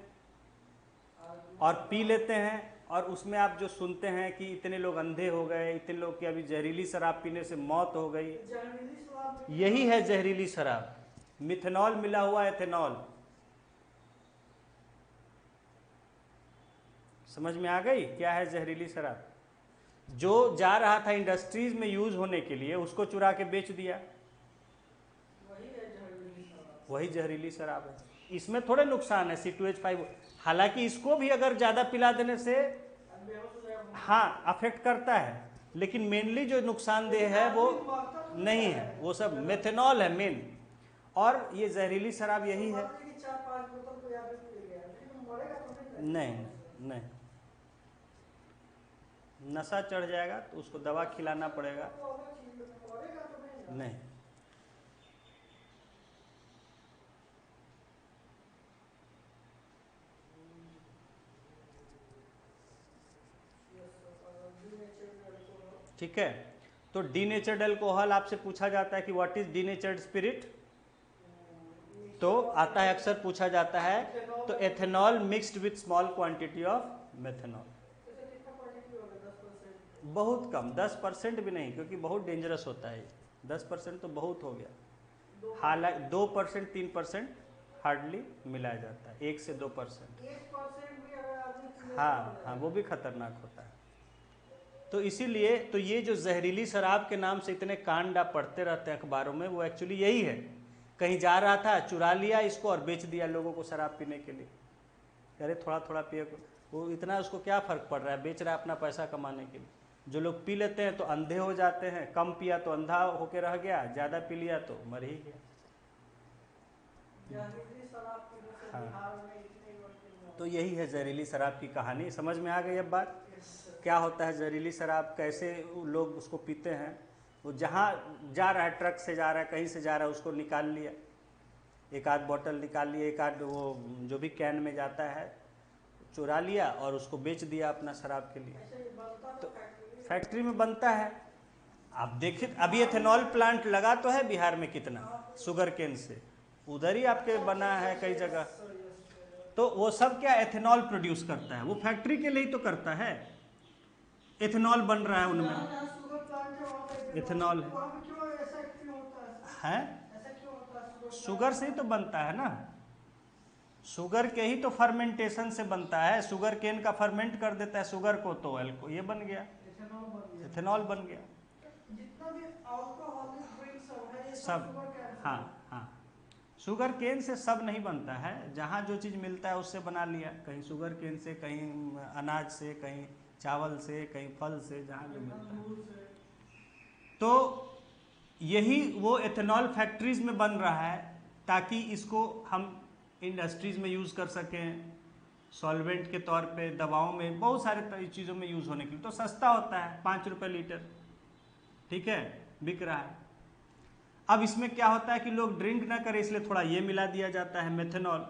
और पी लेते हैं, और उसमें आप जो सुनते हैं कि इतने लोग अंधे हो गए, इतने लोग की अभी जहरीली शराब पीने से मौत हो गई, यही है जहरीली शराब, मिथेनॉल मिला हुआ एथेनॉल। समझ में आ गई क्या है जहरीली शराब? जो जा रहा था इंडस्ट्रीज में यूज होने के लिए उसको चुरा के बेच दिया, वही जहरीली शराब है। इसमें थोड़े नुकसान है C2H5, हालांकि इसको भी अगर ज़्यादा पिला देने से हाँ अफेक्ट करता है, लेकिन मेनली जो नुकसानदेह है वो नहीं है, वो सब मेथेनॉल है मेन। और ये जहरीली शराब यही है। नहीं नहीं, नशा चढ़ जाएगा तो उसको दवा खिलाना पड़ेगा। नहीं, ठीक है। तो डीनेचर्ड अल्कोहल आपसे पूछा जाता है कि व्हाट इज डीनेचर्ड स्पिरिट, तो आता है अक्सर पूछा जाता है, तो ethanol mixed with small quantity of methanol. बहुत कम, 10% भी नहीं, क्योंकि बहुत डेंजरस होता है। 10% तो बहुत हो गया, हालांकि 2% 3% हार्डली मिलाया जाता है, 1 से 2%। हाँ हाँ, वो भी खतरनाक होता है। तो इसीलिए तो ये जो जहरीली शराब के नाम से इतने कांड आप पढ़ते रहते हैं अखबारों में, वो एक्चुअली यही है। कहीं जा रहा था, चुरा लिया इसको और बेच दिया लोगों को शराब पीने के लिए। अरे थोड़ा थोड़ा पिए, वो इतना उसको क्या फ़र्क पड़ रहा है, बेच रहा है अपना पैसा कमाने के लिए। जो लोग पी लेते हैं तो अंधे हो जाते हैं, कम पिया तो अंधा होके रह गया, ज़्यादा पी लिया तो मर ही गया। हाँ, तो यही है जहरीली शराब की कहानी। समझ में आ गई अब बात क्या होता है जहरीली शराब, कैसे लोग उसको पीते हैं। वो जहाँ जा रहा है, ट्रक से जा रहा है, कहीं से जा रहा है, उसको निकाल लिया, एक आध बोतल निकाल लिया, एक आध वो जो भी कैन में जाता है चुरा लिया और उसको बेच दिया अपना शराब के लिए। तो फैक्ट्री में बनता है। आप देखिए अभी एथेनॉल प्लांट लगा तो है बिहार में कितना, शुगर केन से, उधर ही आपके बना है कई जगह। तो वो सब क्या एथेनॉल प्रोड्यूस करता है, वो फैक्ट्री के लिए ही तो करता है, एथेनॉल बन रहा है उनमें, शुगर प्लांट है वहाँ पे एथेनॉल तो वहाँ पे क्यों ऐसा क्यों होता है सर? है। ऐसा क्यों होता है शुगर शुगर से ही तो बनता है ना, शुगर के ही तो फर्मेंटेशन से बनता है, शुगर केन का फर्मेंट कर देता है शुगर को, तो ये बन गया, इथेनॉल बन गया। एथेनॉल बन गया। जितना भी अल्कोहलिक ड्रिंक सब है ये सब सब, शुगर कैन से हाँ हाँ, शुगर केन से सब नहीं बनता है, जहाँ जो चीज़ मिलता है उससे बना लिया, कहीं शुगर केन से, कहीं अनाज से, कहीं चावल से, कहीं फल से, जहाँ जो मिलता है। तो यही वो एथेनॉल फैक्ट्रीज में बन रहा है, ताकि इसको हम इंडस्ट्रीज में यूज़ कर सकें, सॉल्वेंट के तौर पे, दवाओं में, बहुत सारे चीज़ों में यूज़ होने के लिए। तो सस्ता होता है, 5 रुपये लीटर, ठीक है, बिक रहा है। अब इसमें क्या होता है कि लोग ड्रिंक ना करें, इसलिए थोड़ा ये मिला दिया जाता है मेथेनॉल,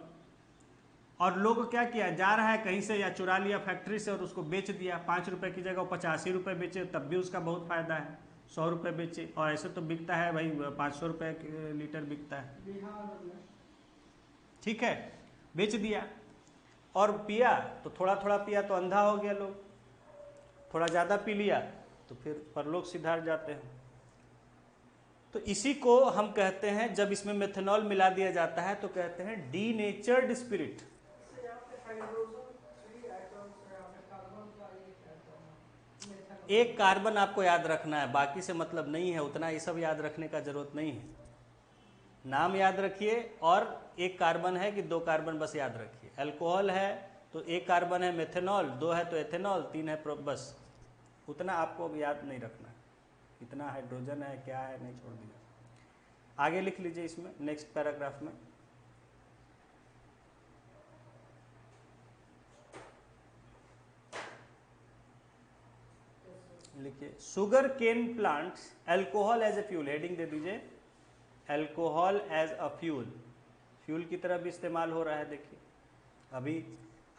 और लोग क्या किया, जा रहा है कहीं से या चुरा लिया फैक्ट्री से और उसको बेच दिया, 5 रुपये की जगह 85 रुपये बेचे, तब भी उसका बहुत फ़ायदा है, 100 रुपये बेचे, और ऐसे तो बिकता है भाई 500 रुपये लीटर बिकता है, बिहार में। ठीक है, बेच दिया। और पिया तो थोड़ा थोड़ा पिया तो अंधा हो गया लोग, थोड़ा ज़्यादा पी लिया तो फिर परलोक सिधार जाते हैं। तो इसी को हम कहते हैं, जब इसमें मेथेनॉल मिला दिया जाता है तो कहते हैं डीनेचर्ड स्पिरिट। इससे यहाँ पे हाइड्रोजन 3 एटम्स है, यहाँ पे कार्बन का एक एटम है, मेथेनॉल। एक कार्बन आपको याद रखना है, बाकी से मतलब नहीं है, उतना ये सब याद रखने का जरूरत नहीं है, नाम याद रखिए, और एक कार्बन है कि 2 कार्बन बस याद रखिए। अल्कोहल है तो 1 कार्बन है मेथेनॉल, 2 है तो एथेनॉल, 3 है बस, उतना आपको अब याद नहीं रखना है, कितना हाइड्रोजन है क्या है नहीं, छोड़ दीजिए। आगे लिख लीजिए इसमें नेक्स्ट पैराग्राफ में, लिखिए sugar cane plants alcohol as a fuel, heading दे दीजिए alcohol as a fuel, fuel की तरह भी इस्तेमाल हो रहा है। देखिए अभी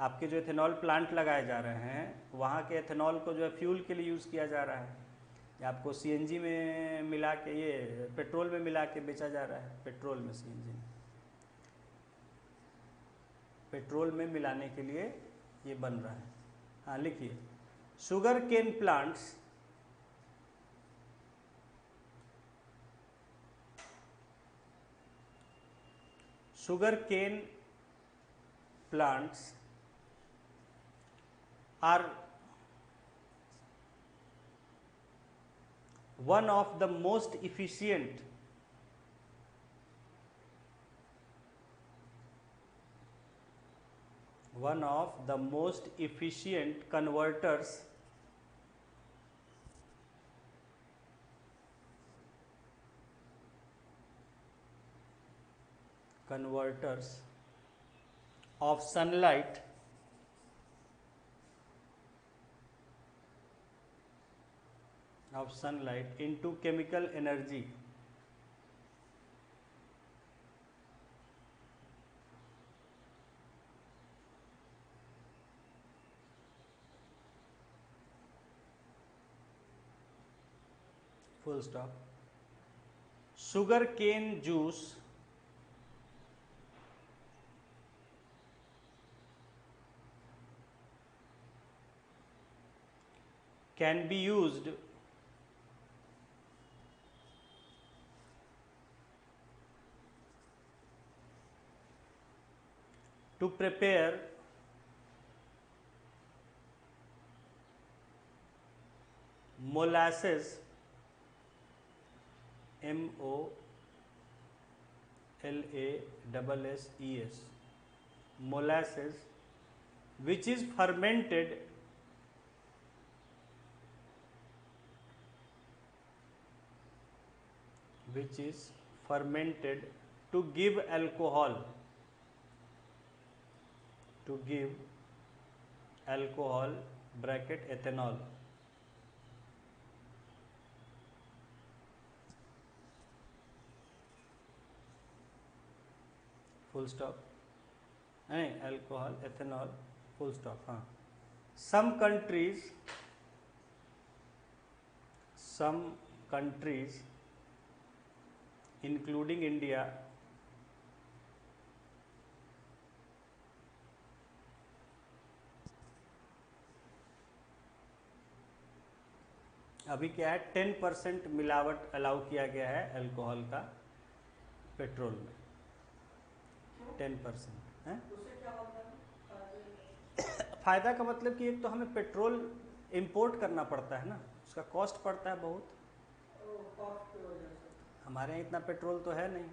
आपके जो एथेनॉल प्लांट लगाए जा रहे हैं, वहाँ के एथेनॉल को जो है फ्यूल के लिए यूज़ किया जा रहा है, या आपको सीएनजी में मिला के, ये पेट्रोल में मिला के बेचा जा रहा है, पेट्रोल में, सीएनजी में, पेट्रोल में मिलाने के लिए ये बन रहा है। हाँ लिखिए sugar cane plants sugarcane plants are one of the most efficient converters of sunlight into chemical energy. Full stop. Sugar cane juice can be used to prepare molasses, molasses, molasses, which is fermented to give alcohol, bracket ethanol. Full stop. नहीं, alcohol, ethanol, full stop. हाँ, some countries including India अभी क्या है 10% मिलावट allow किया गया है alcohol का पेट्रोल में, 10% है। उससे क्या होता है? फ़ायदा का मतलब कि एक तो हमें पेट्रोल इंपोर्ट करना पड़ता है ना, उसका कॉस्ट पड़ता है बहुत, कॉस्ट की वजह से। हमारे यहाँ इतना पेट्रोल तो है नहीं।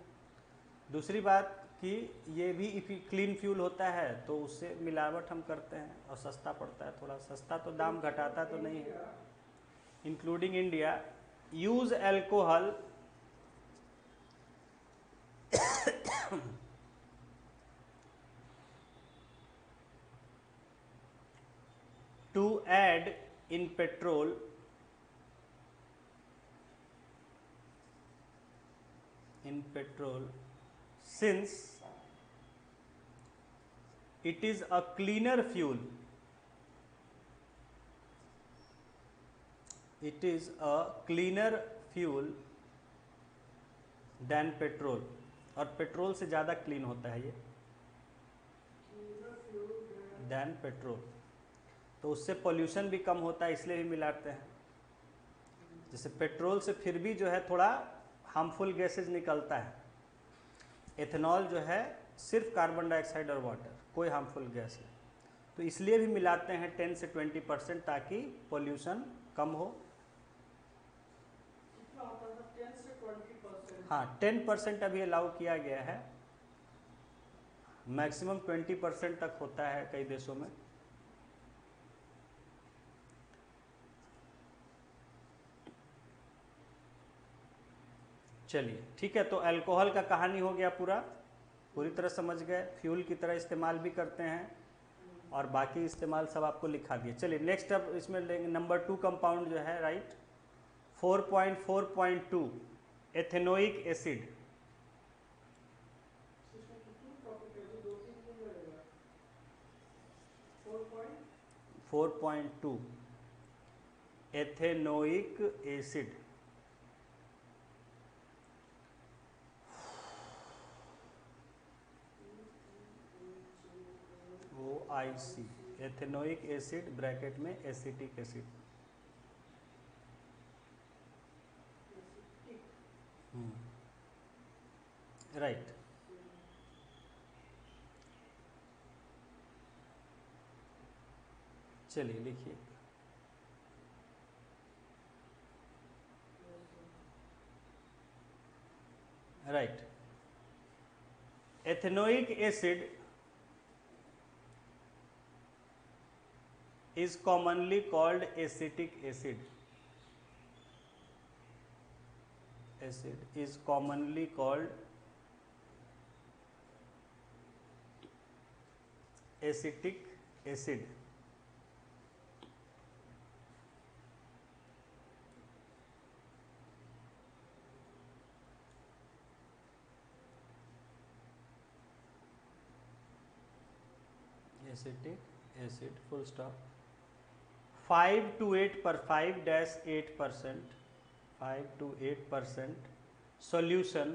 दूसरी बात कि ये भी क्लीन फ्यूल होता है तो उससे मिलावट हम करते हैं और सस्ता पड़ता है, थोड़ा सस्ता तो दाम घटाता तो नहीं है। Including India use alcohol to add in petrol since it is a cleaner fuel, it is a cleaner fuel than petrol, और पेट्रोल से ज़्यादा क्लीन होता है ये दैन पेट्रोल, तो उससे पोल्यूशन भी कम होता है, इसलिए भी मिलाते हैं। जैसे पेट्रोल से फिर भी जो है थोड़ा हार्मफुल गैसेज निकलता है, एथेनॉल जो है सिर्फ कार्बन डाइऑक्साइड और वाटर, कोई हार्मफुल गैस नहीं, तो इसलिए भी मिलाते हैं 10 से 20% ताकि पोल्यूशन कम हो। कितना होता था? 10 से 20%। हाँ 10% अभी अलाउ किया गया है, मैक्सिमम 20% तक होता है कई देशों में। चलिए ठीक है, तो अल्कोहल का कहानी हो गया पूरी तरह समझ गए, फ्यूल की तरह इस्तेमाल भी करते हैं और बाकी इस्तेमाल सब आपको लिखा दिए। चलिए नेक्स्ट अब इसमें लेंगे नंबर 2 कंपाउंड जो है, राइट 4.4.2 एथेनोइक एसिड। इसमें कितनी टॉपिक है? 2-3 दिन लगेगा। 4.2 ethanoic acid, OIC ethanoic acid bracket में एसिटिक एसिड। राइट चलिए लिखिए। Right ethanoic acid is commonly called acetic acid. Acid is commonly called acetic acid. Acetic acid full stop. 5 to 8 per 5-8%, 5 to 8% solution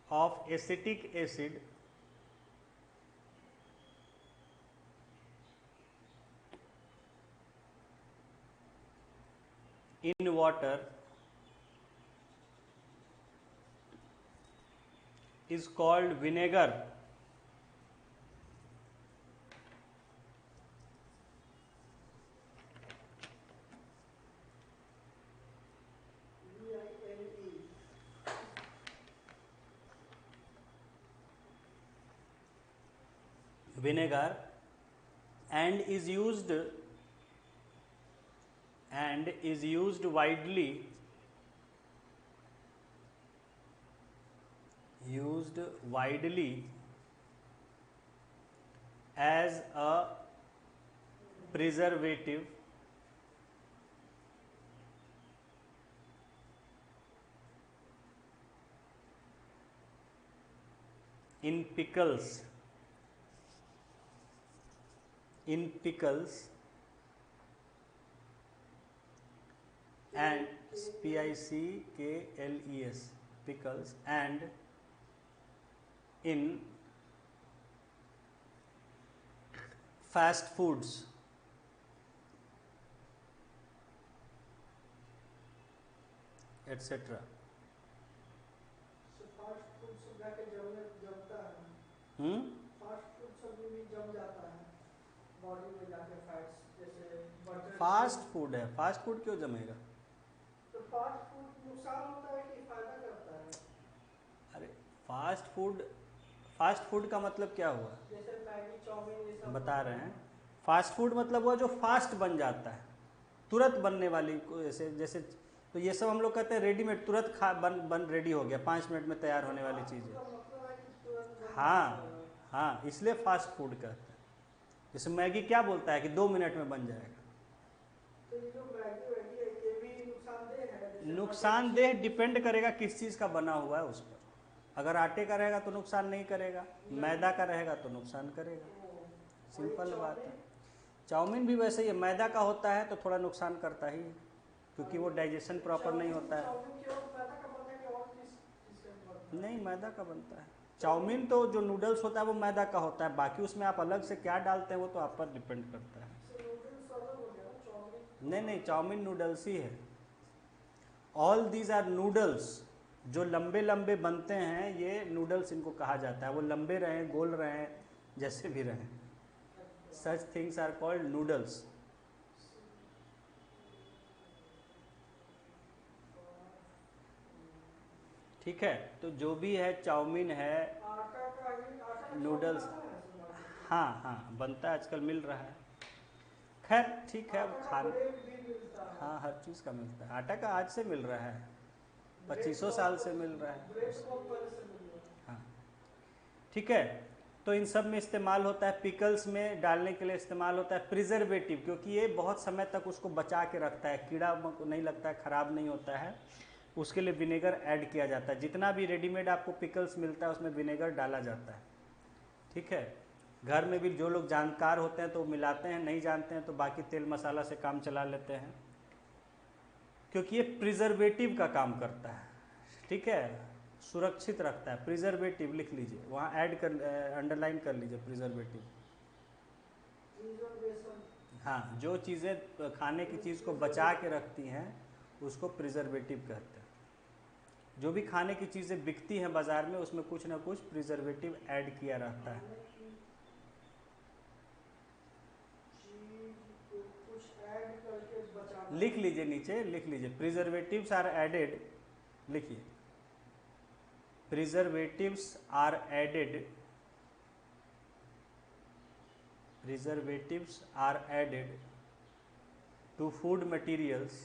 of acetic acid in water is called vinegar. Vinegar and is used widely as a preservative in pickles and pickles and in fast foods. Etcetera. Fast food सब जाके जमता है, हम्म। Fast food सब भी जम जाता है body में जाके, फैट्स जैसे बटर फास्ट चीज। फूड है, फास्ट फूड क्यों जमेगा? तो फास्ट फूड नुकसान होता है कि फायदा करता है? अरे फास्ट फूड, फास्ट फूड का मतलब क्या हुआ? जैसे मैगी चाउमीन ये सब बता होता रहे है हैं, ना। फास्ट फूड मतलब वो जो फास्ट बन जाता है, तुरंत बनने वाली जैसे जैसे, तो ये सब हम लोग कहते हैं रेडीमेड, तुरंत खा बन रेडी हो गया, 5 मिनट में तैयार होने वाली फास्ट फूड चीज़ें। का मतलब है कि तुरंत बनने वाला हाँ है। हाँ, इसलिए फास्ट फूड कहते हैं। जैसे मैगी क्या बोलता है कि 2 मिनट में बन जाएगा। तो ये जो मैगी वैगी है ये भी नुकसानदेह है, जैसे बटर नुकसानदेह चीज डिपेंड करेगा किस चीज़ का बना हुआ है उस पर। अगर आटे का रहेगा तो नुकसान नहीं करेगा, मैदा का रहेगा तो नुकसान करेगा, और ये सिंपल बात है। चाउमीन। चाउमीन भी वैसे ही मैदा का होता है तो थोड़ा नुकसान करता ही है, क्योंकि वो डाइजेशन प्रॉपर नहीं होता है। चाउमीन केवल मैदा का बनता है कि और किस से बनता है? नहीं, मैदा का बनता है चाउमीन, तो जो नूडल्स होता है वो मैदा का होता है, बाकी उसमें आप अलग से क्या डालते हैं वो तो आप पर डिपेंड करता है। इससे नूडल्स अलग हो गया ना, चाउमीन नहीं नहीं, अलग। चाउमीन नूडल्स ही है। All these are noodles. जो लंबे लंबे बनते हैं ये नूडल्स इनको कहा जाता है, वो लंबे रहें गोल रहें जैसे भी रहें, such things are called noodles. ठीक है, तो जो भी है चाउमीन है, आटा का चाउमीन नूडल्स, आता है ऐसे मार्केट में? हाँ हाँ बनता है, आजकल मिल रहा है। खैर ठीक है, अब आटा का खान, ब्रेड भी मिलता है। हाँ हर चीज़ का मिलता है। आटा का आज से मिल रहा है, ब्रेड 2500 तो साल से मिल रहा ब्रेड है। तो बहुत पहले से मिल रहा है। हाँ ठीक है, तो इन सब में इस्तेमाल होता है, पिकल्स में डालने के लिए इस्तेमाल होता है प्रिजर्वेटिव, क्योंकि ये बहुत समय तक उसको बचा के रखता है, कीड़ा नहीं लगता है, ख़राब नहीं होता है, उसके लिए विनेगर ऐड किया जाता है। जितना भी रेडीमेड आपको पिकल्स मिलता है उसमें विनेगर डाला जाता है। ठीक है, घर में भी जो लोग जानकार होते हैं तो मिलाते हैं, नहीं जानते हैं तो बाकी तेल मसाला से काम चला लेते हैं, क्योंकि ये प्रिजर्वेटिव का काम करता है। ठीक है, सुरक्षित रखता है, प्रिजर्वेटिव लिख लीजिए, वहाँ ऐड कर, अंडरलाइन कर लीजिए प्रिजर्वेटिव। प्रिजर्वेशन। हाँ, जो चीज़ें खाने की चीज़ को बचा के रखती हैं उसको प्रिजर्वेटिव कहते हैं। जो भी खाने की चीज़ें बिकती हैं बाज़ार में उसमें कुछ ना कुछ प्रिजर्वेटिव ऐड किया रहता है। खाने की चीज को कुछ ऐड करके बचाना। लिख लीजिए, नीचे लिख लीजिए, प्रिजर्वेटिव्स आर एडेड, लिखिए preservatives are added, preservatives are added to food materials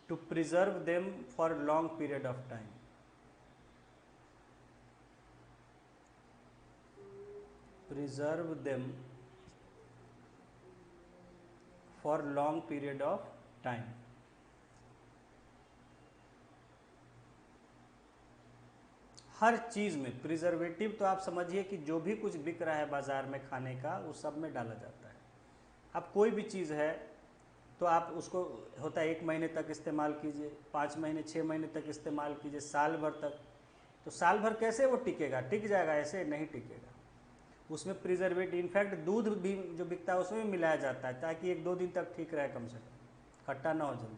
to preserve them for long period of time. Preserve them for long period of time. हर चीज़ में प्रिजर्वेटिव, तो आप समझिए कि जो भी कुछ बिक रहा है बाज़ार में खाने का वो सब में डाला जाता है। अब कोई भी चीज़ है तो आप उसको, होता है 1 महीने तक इस्तेमाल कीजिए, 5 महीने 6 महीने तक इस्तेमाल कीजिए, साल भर तक, तो साल भर कैसे वो टिकेगा? टिक जाएगा? ऐसे नहीं टिकेगा। उसमें प्रिजर्वेटिव, इनफैक्ट दूध भी जो बिकता है उसमें भी मिलाया जाता है ताकि 1-2 दिन तक ठीक रहे, कम से कम खट्टा ना हो जल्दी।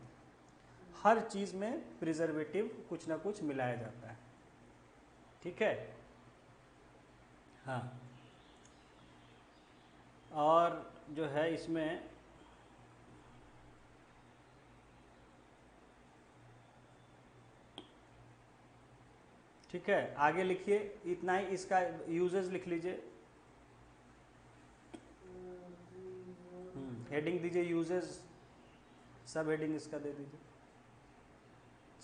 हर चीज़ में प्रिजर्वेटिव कुछ ना कुछ मिलाया जाता है। ठीक है, हाँ। और जो है इसमें ठीक है, आगे लिखिए, इतना ही इसका यूजेस लिख लीजिए। हेडिंग दीजिए यूजेस, सब हेडिंग इसका दे दीजिए।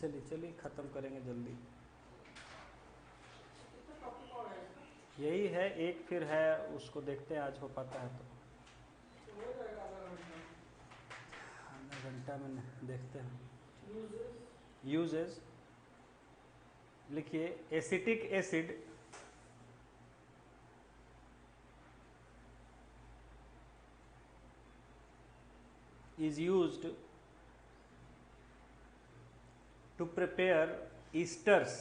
चलिए चलिए ख़त्म करेंगे जल्दी। कितना टॉपिक और है इसका? यही है, एक फिर है, उसको देखते हैं आज हो पाता है तो। तो हो जाएगा आधा घंटा। आधा घंटा में देखते हैं। यूजेस। यूजेस लिखिए, acetic acid is used to prepare esters,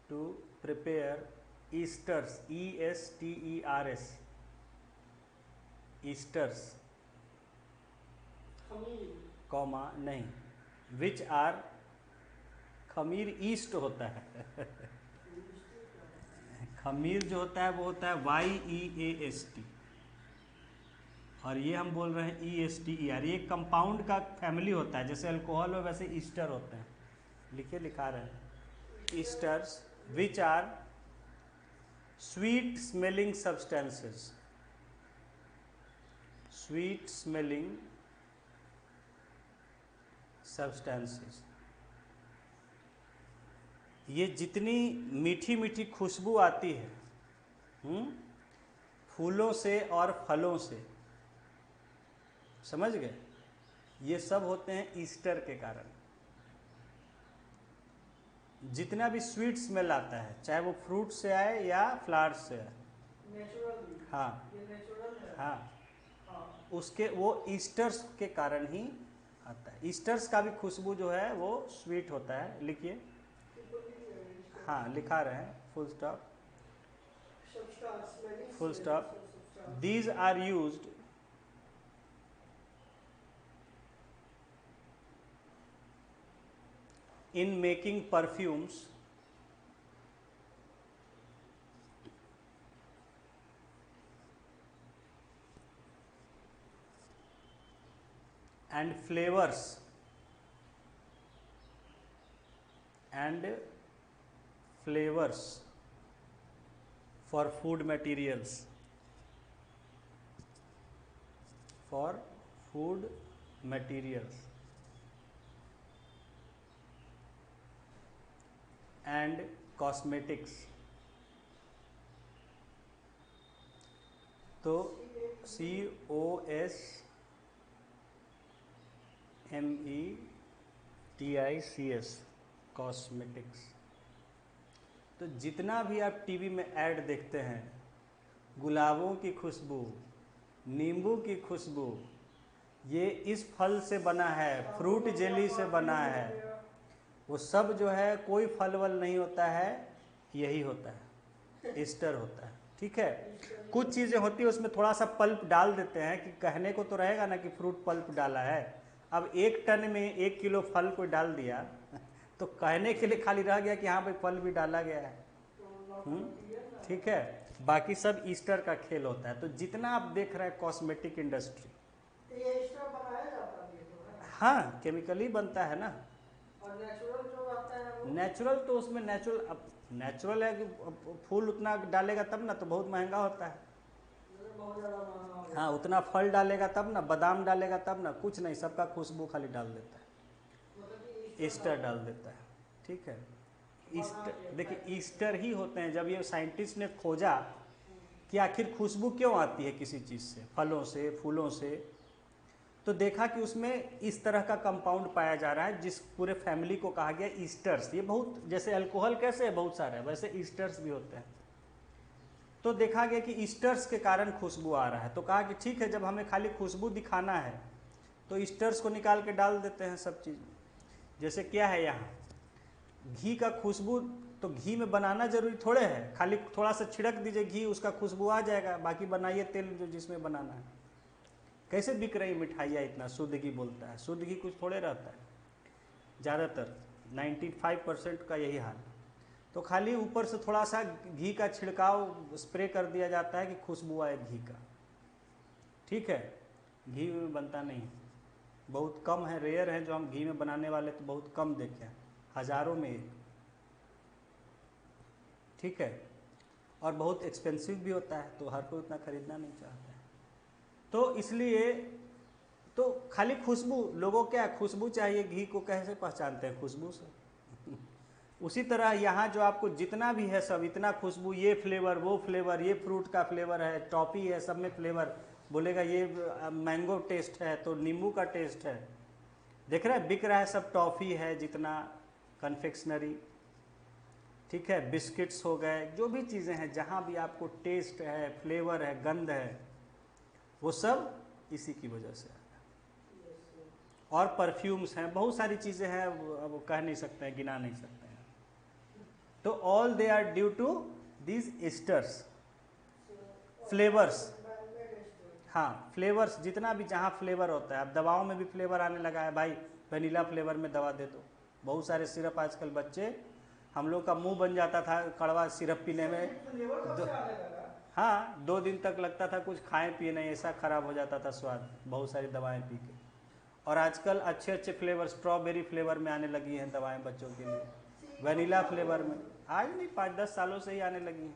to prepare esters, ESTERS, esters, खमीर, कॉमा नहीं, विच आर, खमीर ईस्ट होता है खमीर जो होता है वो होता है YEAST, और ये हम बोल रहे हैं ESTER। ये कंपाउंड का फैमिली होता है, जैसे अल्कोहल हो वैसे ईस्टर होते हैं। लिखिए, लिखा रहे हैं, esters which are sweet smelling substances, sweet smelling substances. ये जितनी मीठी मीठी खुशबू आती है फूलों से और फलों से, समझ गए, ये सब होते हैं ईस्टर के कारण। जितना भी स्वीट स्मेल आता है, चाहे वो फ्रूट से आए या फ्लावर्स से आए, नेचुरल, हाँ ये नेचुरल है। हाँ, हाँ, उसके वो ईस्टर्स के कारण ही आता है। ईस्टर्स का भी खुशबू जो है वो स्वीट होता है। लिखिए, हाँ लिखा रहे हैं, full stop, substance, smelling full smells stop, of substance. These are used in making perfumes and flavors for food materials, for food materials and cosmetics। तो COSMETICS, कॉस्मेटिक्स। तो जितना भी आप टीवी में ऐड देखते हैं, गुलाबों की खुशबू, नींबू की खुशबू, ये इस फल से बना है, फ्रूट जेली से बना है, वो सब जो है कोई फल वल नहीं होता है, यही होता है, ईस्टर होता है। ठीक है, कुछ चीज़ें होती है उसमें थोड़ा सा पल्प डाल देते हैं कि कहने को तो रहेगा ना कि फ्रूट पल्प डाला है। अब 1 टन में 1 किलो फल कोई डाल दिया तो कहने के लिए खाली रह गया कि हाँ भाई फल भी डाला गया है। ठीक है, बाकी सब ईस्टर का खेल होता है। तो जितना आप देख रहे हैं कॉस्मेटिक इंडस्ट्री, ये एक्स्ट्रा बनाया जाता है, ये तो है। हाँ केमिकली बनता है ना। और नेचुरल जो आता है वो, नेचुरल तो उसमें नेचुरल, अब नेचुरल है कि फूल उतना डालेगा तब ना, तो बहुत महंगा होता है। बहुत ज़्यादा महंगा हो जाता हाँ, उतना फल डालेगा तब ना, बादाम डालेगा तब ना, कुछ नहीं, सबका खुशबू खाली डाल देता है, है। मतलब कि ईस्टर डाल देता है। ठीक है, ईस्टर, देखिए ईस्टर ही होते हैं। जब ये साइंटिस्ट ने खोजा कि आखिर खुशबू क्यों आती है किसी चीज़ से, फलों से, फूलों से, तो देखा कि उसमें इस तरह का कंपाउंड पाया जा रहा है जिस पूरे फैमिली को कहा गया ईस्टर्स। ये बहुत, जैसे अल्कोहल कैसे है बहुत सारे, वैसे ईस्टर्स भी होते हैं। तो देखा गया कि ईस्टर्स के कारण खुशबू आ रहा है, तो कहा कि ठीक है, जब हमें खाली खुशबू दिखाना है तो ईस्टर्स को निकाल के डाल देते हैं सब चीज़। जैसे क्या है यहाँ, घी का खुशबू, तो घी में बनाना जरूरी थोड़े है, खाली थोड़ा सा छिड़क दीजिए घी, उसका खुशबू आ जाएगा, बाकी बनाइए तेल जो जिसमें बनाना है। कैसे बिक रही मिठाइयाँ इतना, शुद्ध घी बोलता है, शुद्ध घी कुछ थोड़े रहता है, ज़्यादातर 95% का यही हाल। तो खाली ऊपर से थोड़ा सा घी का छिड़काव स्प्रे कर दिया जाता है कि खुशबू आए घी का। ठीक है, घी में बनता नहीं, बहुत कम है, रेयर है जो हम घी में बनाने वाले तो बहुत कम देखे हैं, हज़ारों में एक। ठीक है, और बहुत एक्सपेंसिव भी होता है, तो हर कोई उतना खरीदना नहीं चाहता है। तो इसलिए तो खाली खुशबू, लोगों क्या खुशबू चाहिए, घी को कैसे पहचानते हैं, खुशबू से। उसी तरह यहाँ जो आपको जितना भी है सब, इतना खुशबू, ये फ्लेवर, वो फ्लेवर, ये फ्रूट का फ्लेवर है, टॉफ़ी है, सब में फ्लेवर, बोलेगा ये मैंगो टेस्ट है तो नींबू का टेस्ट है। देख रहे हैं बिक रहा है सब, टॉफ़ी है जितना, कन्फेक्शनरी, ठीक है, बिस्किट्स हो गए, जो भी चीज़ें हैं, जहाँ भी आपको टेस्ट है, फ्लेवर है, गंध है, वो सब इसी की वजह से है। और परफ्यूम्स हैं, बहुत सारी चीज़ें हैं, अब कह नहीं सकते हैं, गिना नहीं सकते हैं। तो all they are due to these esters, flavours, हाँ फ्लेवर्स, जितना भी जहाँ फ्लेवर होता है, अब दवाओं में भी फ्लेवर आने लगा है भाई, वनीला फ्लेवर में दवा दे दो, बहुत सारे सिरप आजकल बच्चे, हम लोग का मुंह बन जाता था कड़वा सिरप पीने में, हाँ 2 दिन तक लगता था कुछ खाएं पिए नहीं, ऐसा ख़राब हो जाता था स्वाद बहुत सारी दवाएं पी के। और आजकल अच्छे अच्छे फ्लेवर, स्ट्रॉबेरी फ्लेवर में आने लगी हैं दवाएं बच्चों के लिए, वनीला फ्लेवर में आज नहीं 5-10 सालों से ही आने लगी हैं,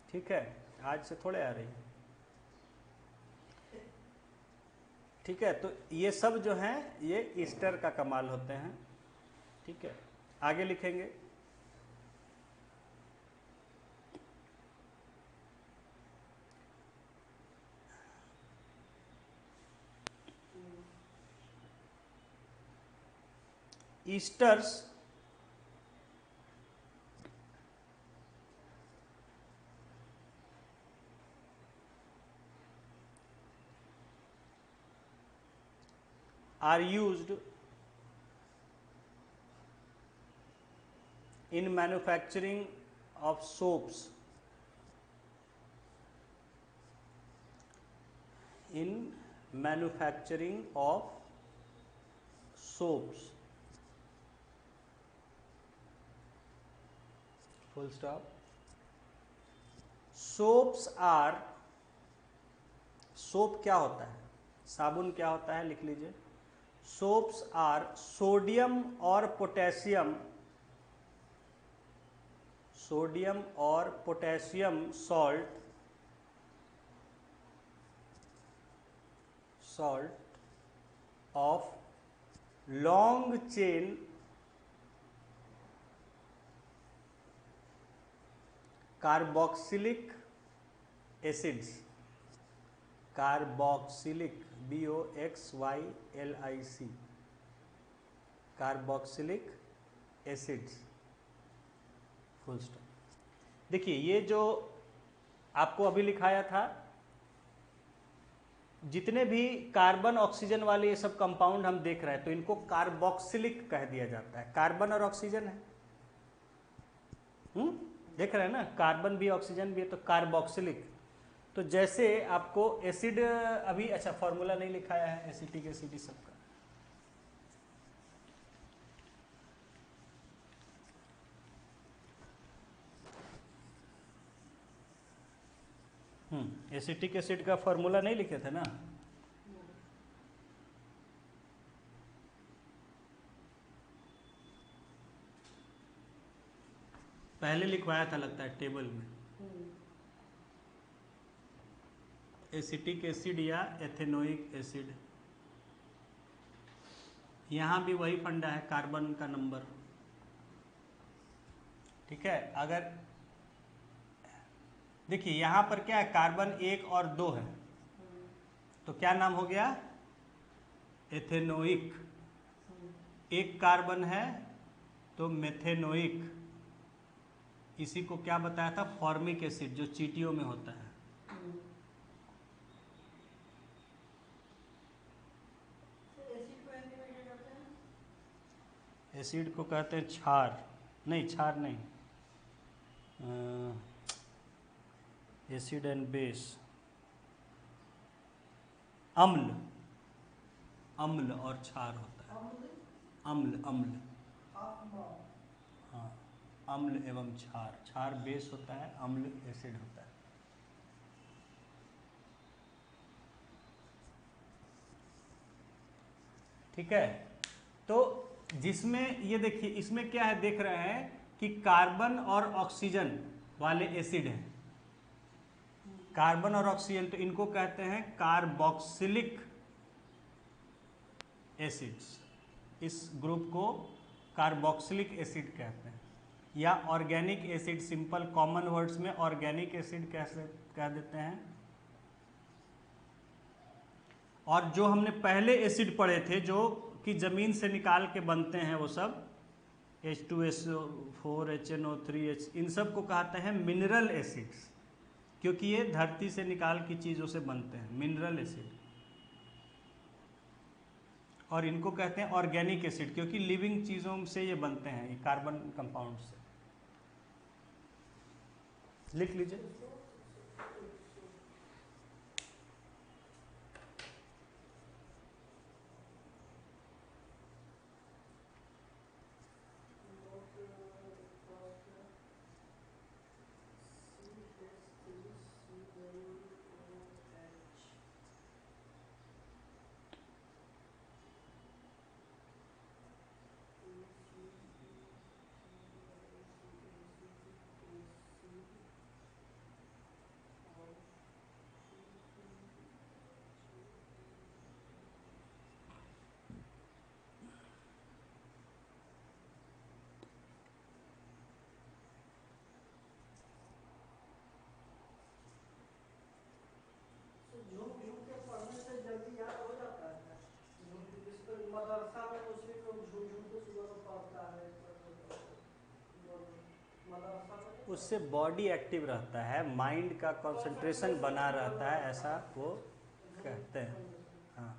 ठीक है, आज से थोड़े आ रही है, ठीक है। तो ये सब जो हैं ये ईस्टर का कमाल होते हैं, ठीक है। आगे लिखेंगे, esters are used in manufacturing of soaps, in manufacturing of soaps, full stop. Soaps are, soap क्या होता है, साबुन क्या होता है, लिख लीजिए, सोप्स आर सोडियम और पोटेशियम, सोडियम और potassium salt, salt of long chain carboxylic acids, carboxylic BOXYLIC, carboxylic acids, full stop. देखिए ये जो आपको अभी लिखाया था, जितने भी कार्बन ऑक्सीजन वाले ये सब कंपाउंड हम देख रहे हैं तो इनको कार्बोक्सिलिक कह दिया जाता है, कार्बन और ऑक्सीजन है, देख रहे हैं ना, कार्बन भी ऑक्सीजन भी है तो कार्बोक्सिलिक। तो जैसे आपको एसिड अभी, अच्छा फॉर्मूला नहीं लिखाया है एसिटिक एसिड सबका, एसिटिक एसिड का फॉर्मूला नहीं लिखे थे ना, पहले लिखवाया था लगता है टेबल में, एसिटिक एसिड या एथेनोइक एसिड, यहाँ भी वही फंडा है, कार्बन का नंबर, ठीक है। अगर देखिए यहाँ पर क्या है, कार्बन 1 और 2 है, तो क्या नाम हो गया, एथेनोइक, एक कार्बन है तो मेथेनोइक, इसी को क्या बताया था, फॉर्मिक एसिड, जो चींटियों में होता है, एसिड को कहते हैं क्षार, नहीं क्षार नहीं, एसिड एंड बेस, अम्ल, अम्ल और क्षार होता है, अम्ल, अम्ल, हाँ अम्ल एवं क्षार, क्षार बेस होता है, अम्ल एसिड होता है, ठीक है। तो जिसमें ये देखिए, इसमें क्या है, देख रहे हैं कि कार्बन और ऑक्सीजन वाले एसिड हैं, कार्बन और ऑक्सीजन, तो इनको कहते हैं कार्बोक्सिलिक एसिड्स, इस ग्रुप को कार्बोक्सिलिक एसिड कहते हैं, या organic acid, simple common words में ऑर्गेनिक एसिड कह देते हैं। और जो हमने पहले एसिड पढ़े थे जो कि जमीन से निकाल के बनते हैं, वो सब H2SO4 HNO3H, इन सब को कहते हैं मिनरल एसिड्स, क्योंकि ये धरती से निकाल की चीज़ों से बनते हैं, मिनरल एसिड। और इनको कहते हैं ऑर्गेनिक एसिड, क्योंकि लिविंग चीज़ों से ये बनते हैं, ये कार्बन कंपाउंड से। लिख लीजिए। झूम झूम के पढ़ने से जल्दी याद हो जाता है क्या? जिसको मदरसा में मुस्लिम लोग झूम झूम के सुबह में पढ़ता है, मदरसा में उससे बॉडी एक्टिव रहता है, माइंड का कंसंट्रेशन बना रहता है, ऐसा वो कहते हैं। हाँ,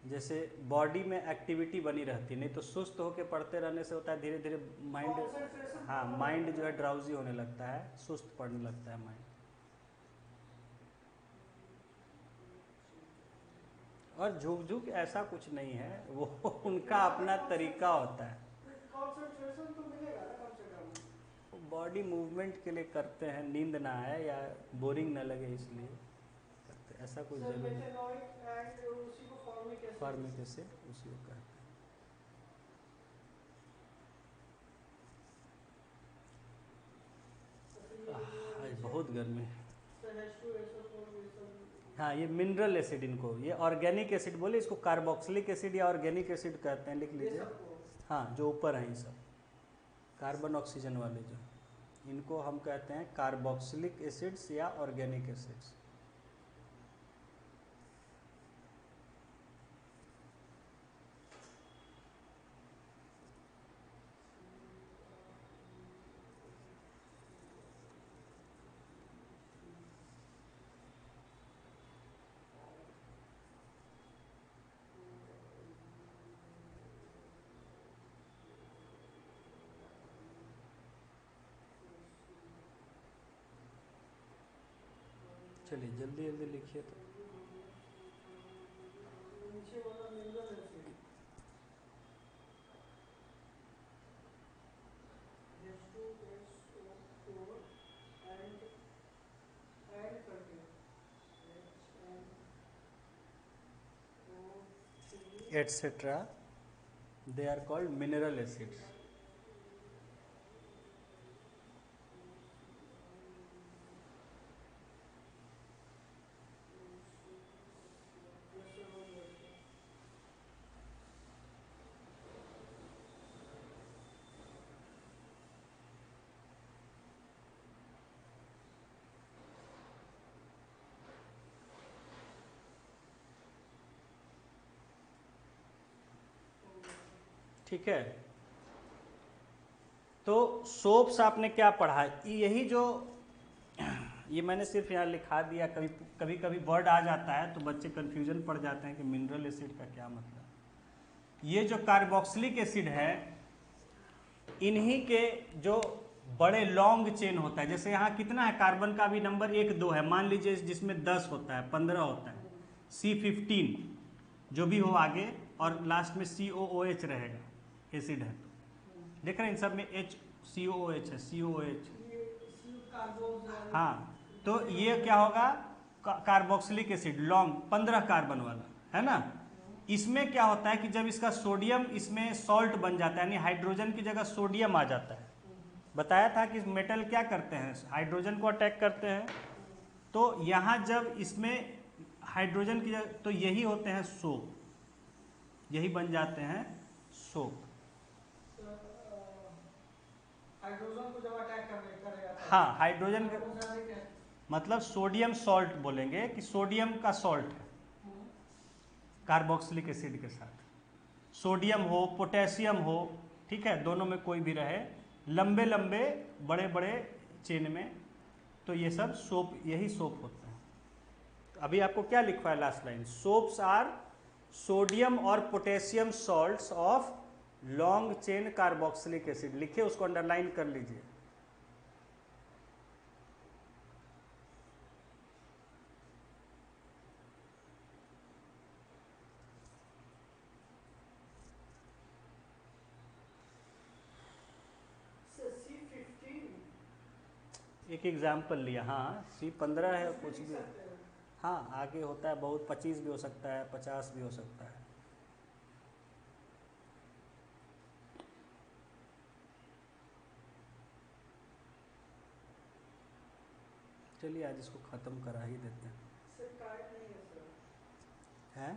जैसे बॉडी में एक्टिविटी बनी रहती है, नहीं तो सुस्त होकर पढ़ते रहने से होता है धीरे धीरे माइंड, हाँ माइंड जो है ड्राउजी होने लगता है, सुस्त पड़ने लगता है माइंड। और झुक झुक ऐसा कुछ नहीं है, वो उनका अपना तरीका होता है। कंसंट्रेशन तो मिलेगा ना कम से कम। बॉडी मूवमेंट के लिए करते हैं, नींद ना आए या बोरिंग ना लगे इसलिए करते हैं, ऐसा कोई जरूरी नहीं। फॉर्मिक एसिड उसी को कहते हैं। आज बहुत गर्मी है। हाँ, ये मिनरल एसिड, इनको ये ऑर्गेनिक एसिड बोले, इसको कार्बोक्सिलिक एसिड या ऑर्गेनिक एसिड कहते हैं, लिख लीजिए। हाँ, जो ऊपर हैं ये सब कार्बन ऑक्सीजन वाले जो, इनको हम कहते हैं कार्बोक्सिलिक एसिड्स या ऑर्गेनिक एसिड्स। चलिए जल्दी जल्दी लिखिए तो। etc. They are called mineral acids. ठीक है, तो सोप्स आपने क्या पढ़ा, यही जो ये मैंने सिर्फ यहाँ लिखा दिया, कभी कभी वर्ड आ जाता है तो बच्चे कंफ्यूजन पड़ जाते हैं कि मिनरल एसिड का क्या मतलब। ये जो कार्बोक्सिलिक एसिड है, इन्हीं के जो बड़े लॉन्ग चेन होता है, जैसे यहाँ कितना है कार्बन का भी नंबर 1 2 है, मान लीजिए जिसमें 10 होता है 15 होता है, C15 जो भी हो आगे, और लास्ट में COOH रहेगा, एसिड है तो देख रहे हैं इन सब में HCOOH है, COOH। हाँ, तो ये क्या होगा, कार्बोक्सिलिक एसिड लॉन्ग 15 कार्बन वाला है ना। इसमें क्या होता है कि जब इसका सोडियम इसमें सॉल्ट बन जाता है, यानी हाइड्रोजन की जगह सोडियम आ जाता है। बताया था कि मेटल क्या करते हैं, हाइड्रोजन को अटैक करते हैं, तो यहाँ जब इसमें हाइड्रोजन की जगह, तो यही होते हैं सोप, यही बन जाते हैं सोप। हाइड्रोजन को जब अटैक करेगा, हाँ, हाइड्रोजन का मतलब सोडियम सॉल्ट बोलेंगे कि सोडियम का सॉल्ट है कार्बोक्सिलिक एसिड के साथ, सोडियम हो पोटेशियम हो, ठीक है, दोनों में कोई भी रहे, लंबे लंबे बड़े बड़े चेन में, तो ये सब सोप, यही सोप होता है। तो अभी आपको क्या लिखवा है last line, soaps are sodium और potassium salts of long chain carboxylic acid, लिखे उसको अंडरलाइन कर लीजिए। एक एग्जाम्पल लिया, हाँ C15 है कुछ लिख भी। सकते हैं। हाँ आगे होता है बहुत, 25 भी हो सकता है, 50 भी हो सकता है। चलिए आज इसको ख़त्म करा ही देते हैं। सर टाइम नहीं है सर, हैं?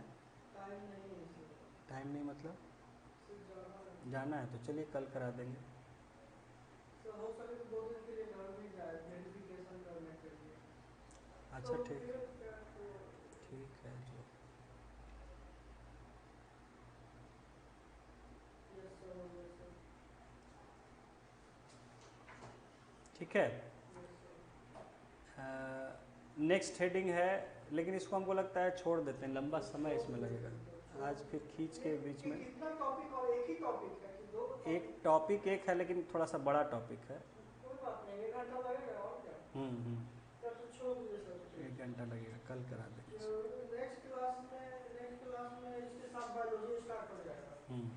टाइम नहीं है सर, टाइम नहीं मतलब? सर जाना है। जाना है तो चलिए कल करा देंगे। सर हो सके तो 2 दिन के लिए घर में जाए वेरिफिकेशन करने के लिए। अच्छा तो ठीक, फिर क्या तो ठीक है जो। यस सर, हो गया सर। ठीक है। Yes sir. नेक्स्ट हेडिंग है, लेकिन इसको हमको लगता है छोड़ देते हैं, लंबा समय इसमें लगेगा। आज फिर खींच के बीच में कितना टॉपिक और एक ही टॉपिक है कि 2 एक टॉपिक? टॉपिक एक है, लेकिन थोड़ा सा बड़ा टॉपिक है। कोई बात नहीं, 1 घंटा लगेगा और क्या। हम्म। तब तो छोड़ दीजिए सर। 1 घंटा लगेगा, कल करा देंगे इसको। नेक्स्ट क्लास में इसके साथ बायोलॉजी स्टार्ट हो जाएगा। हम्म।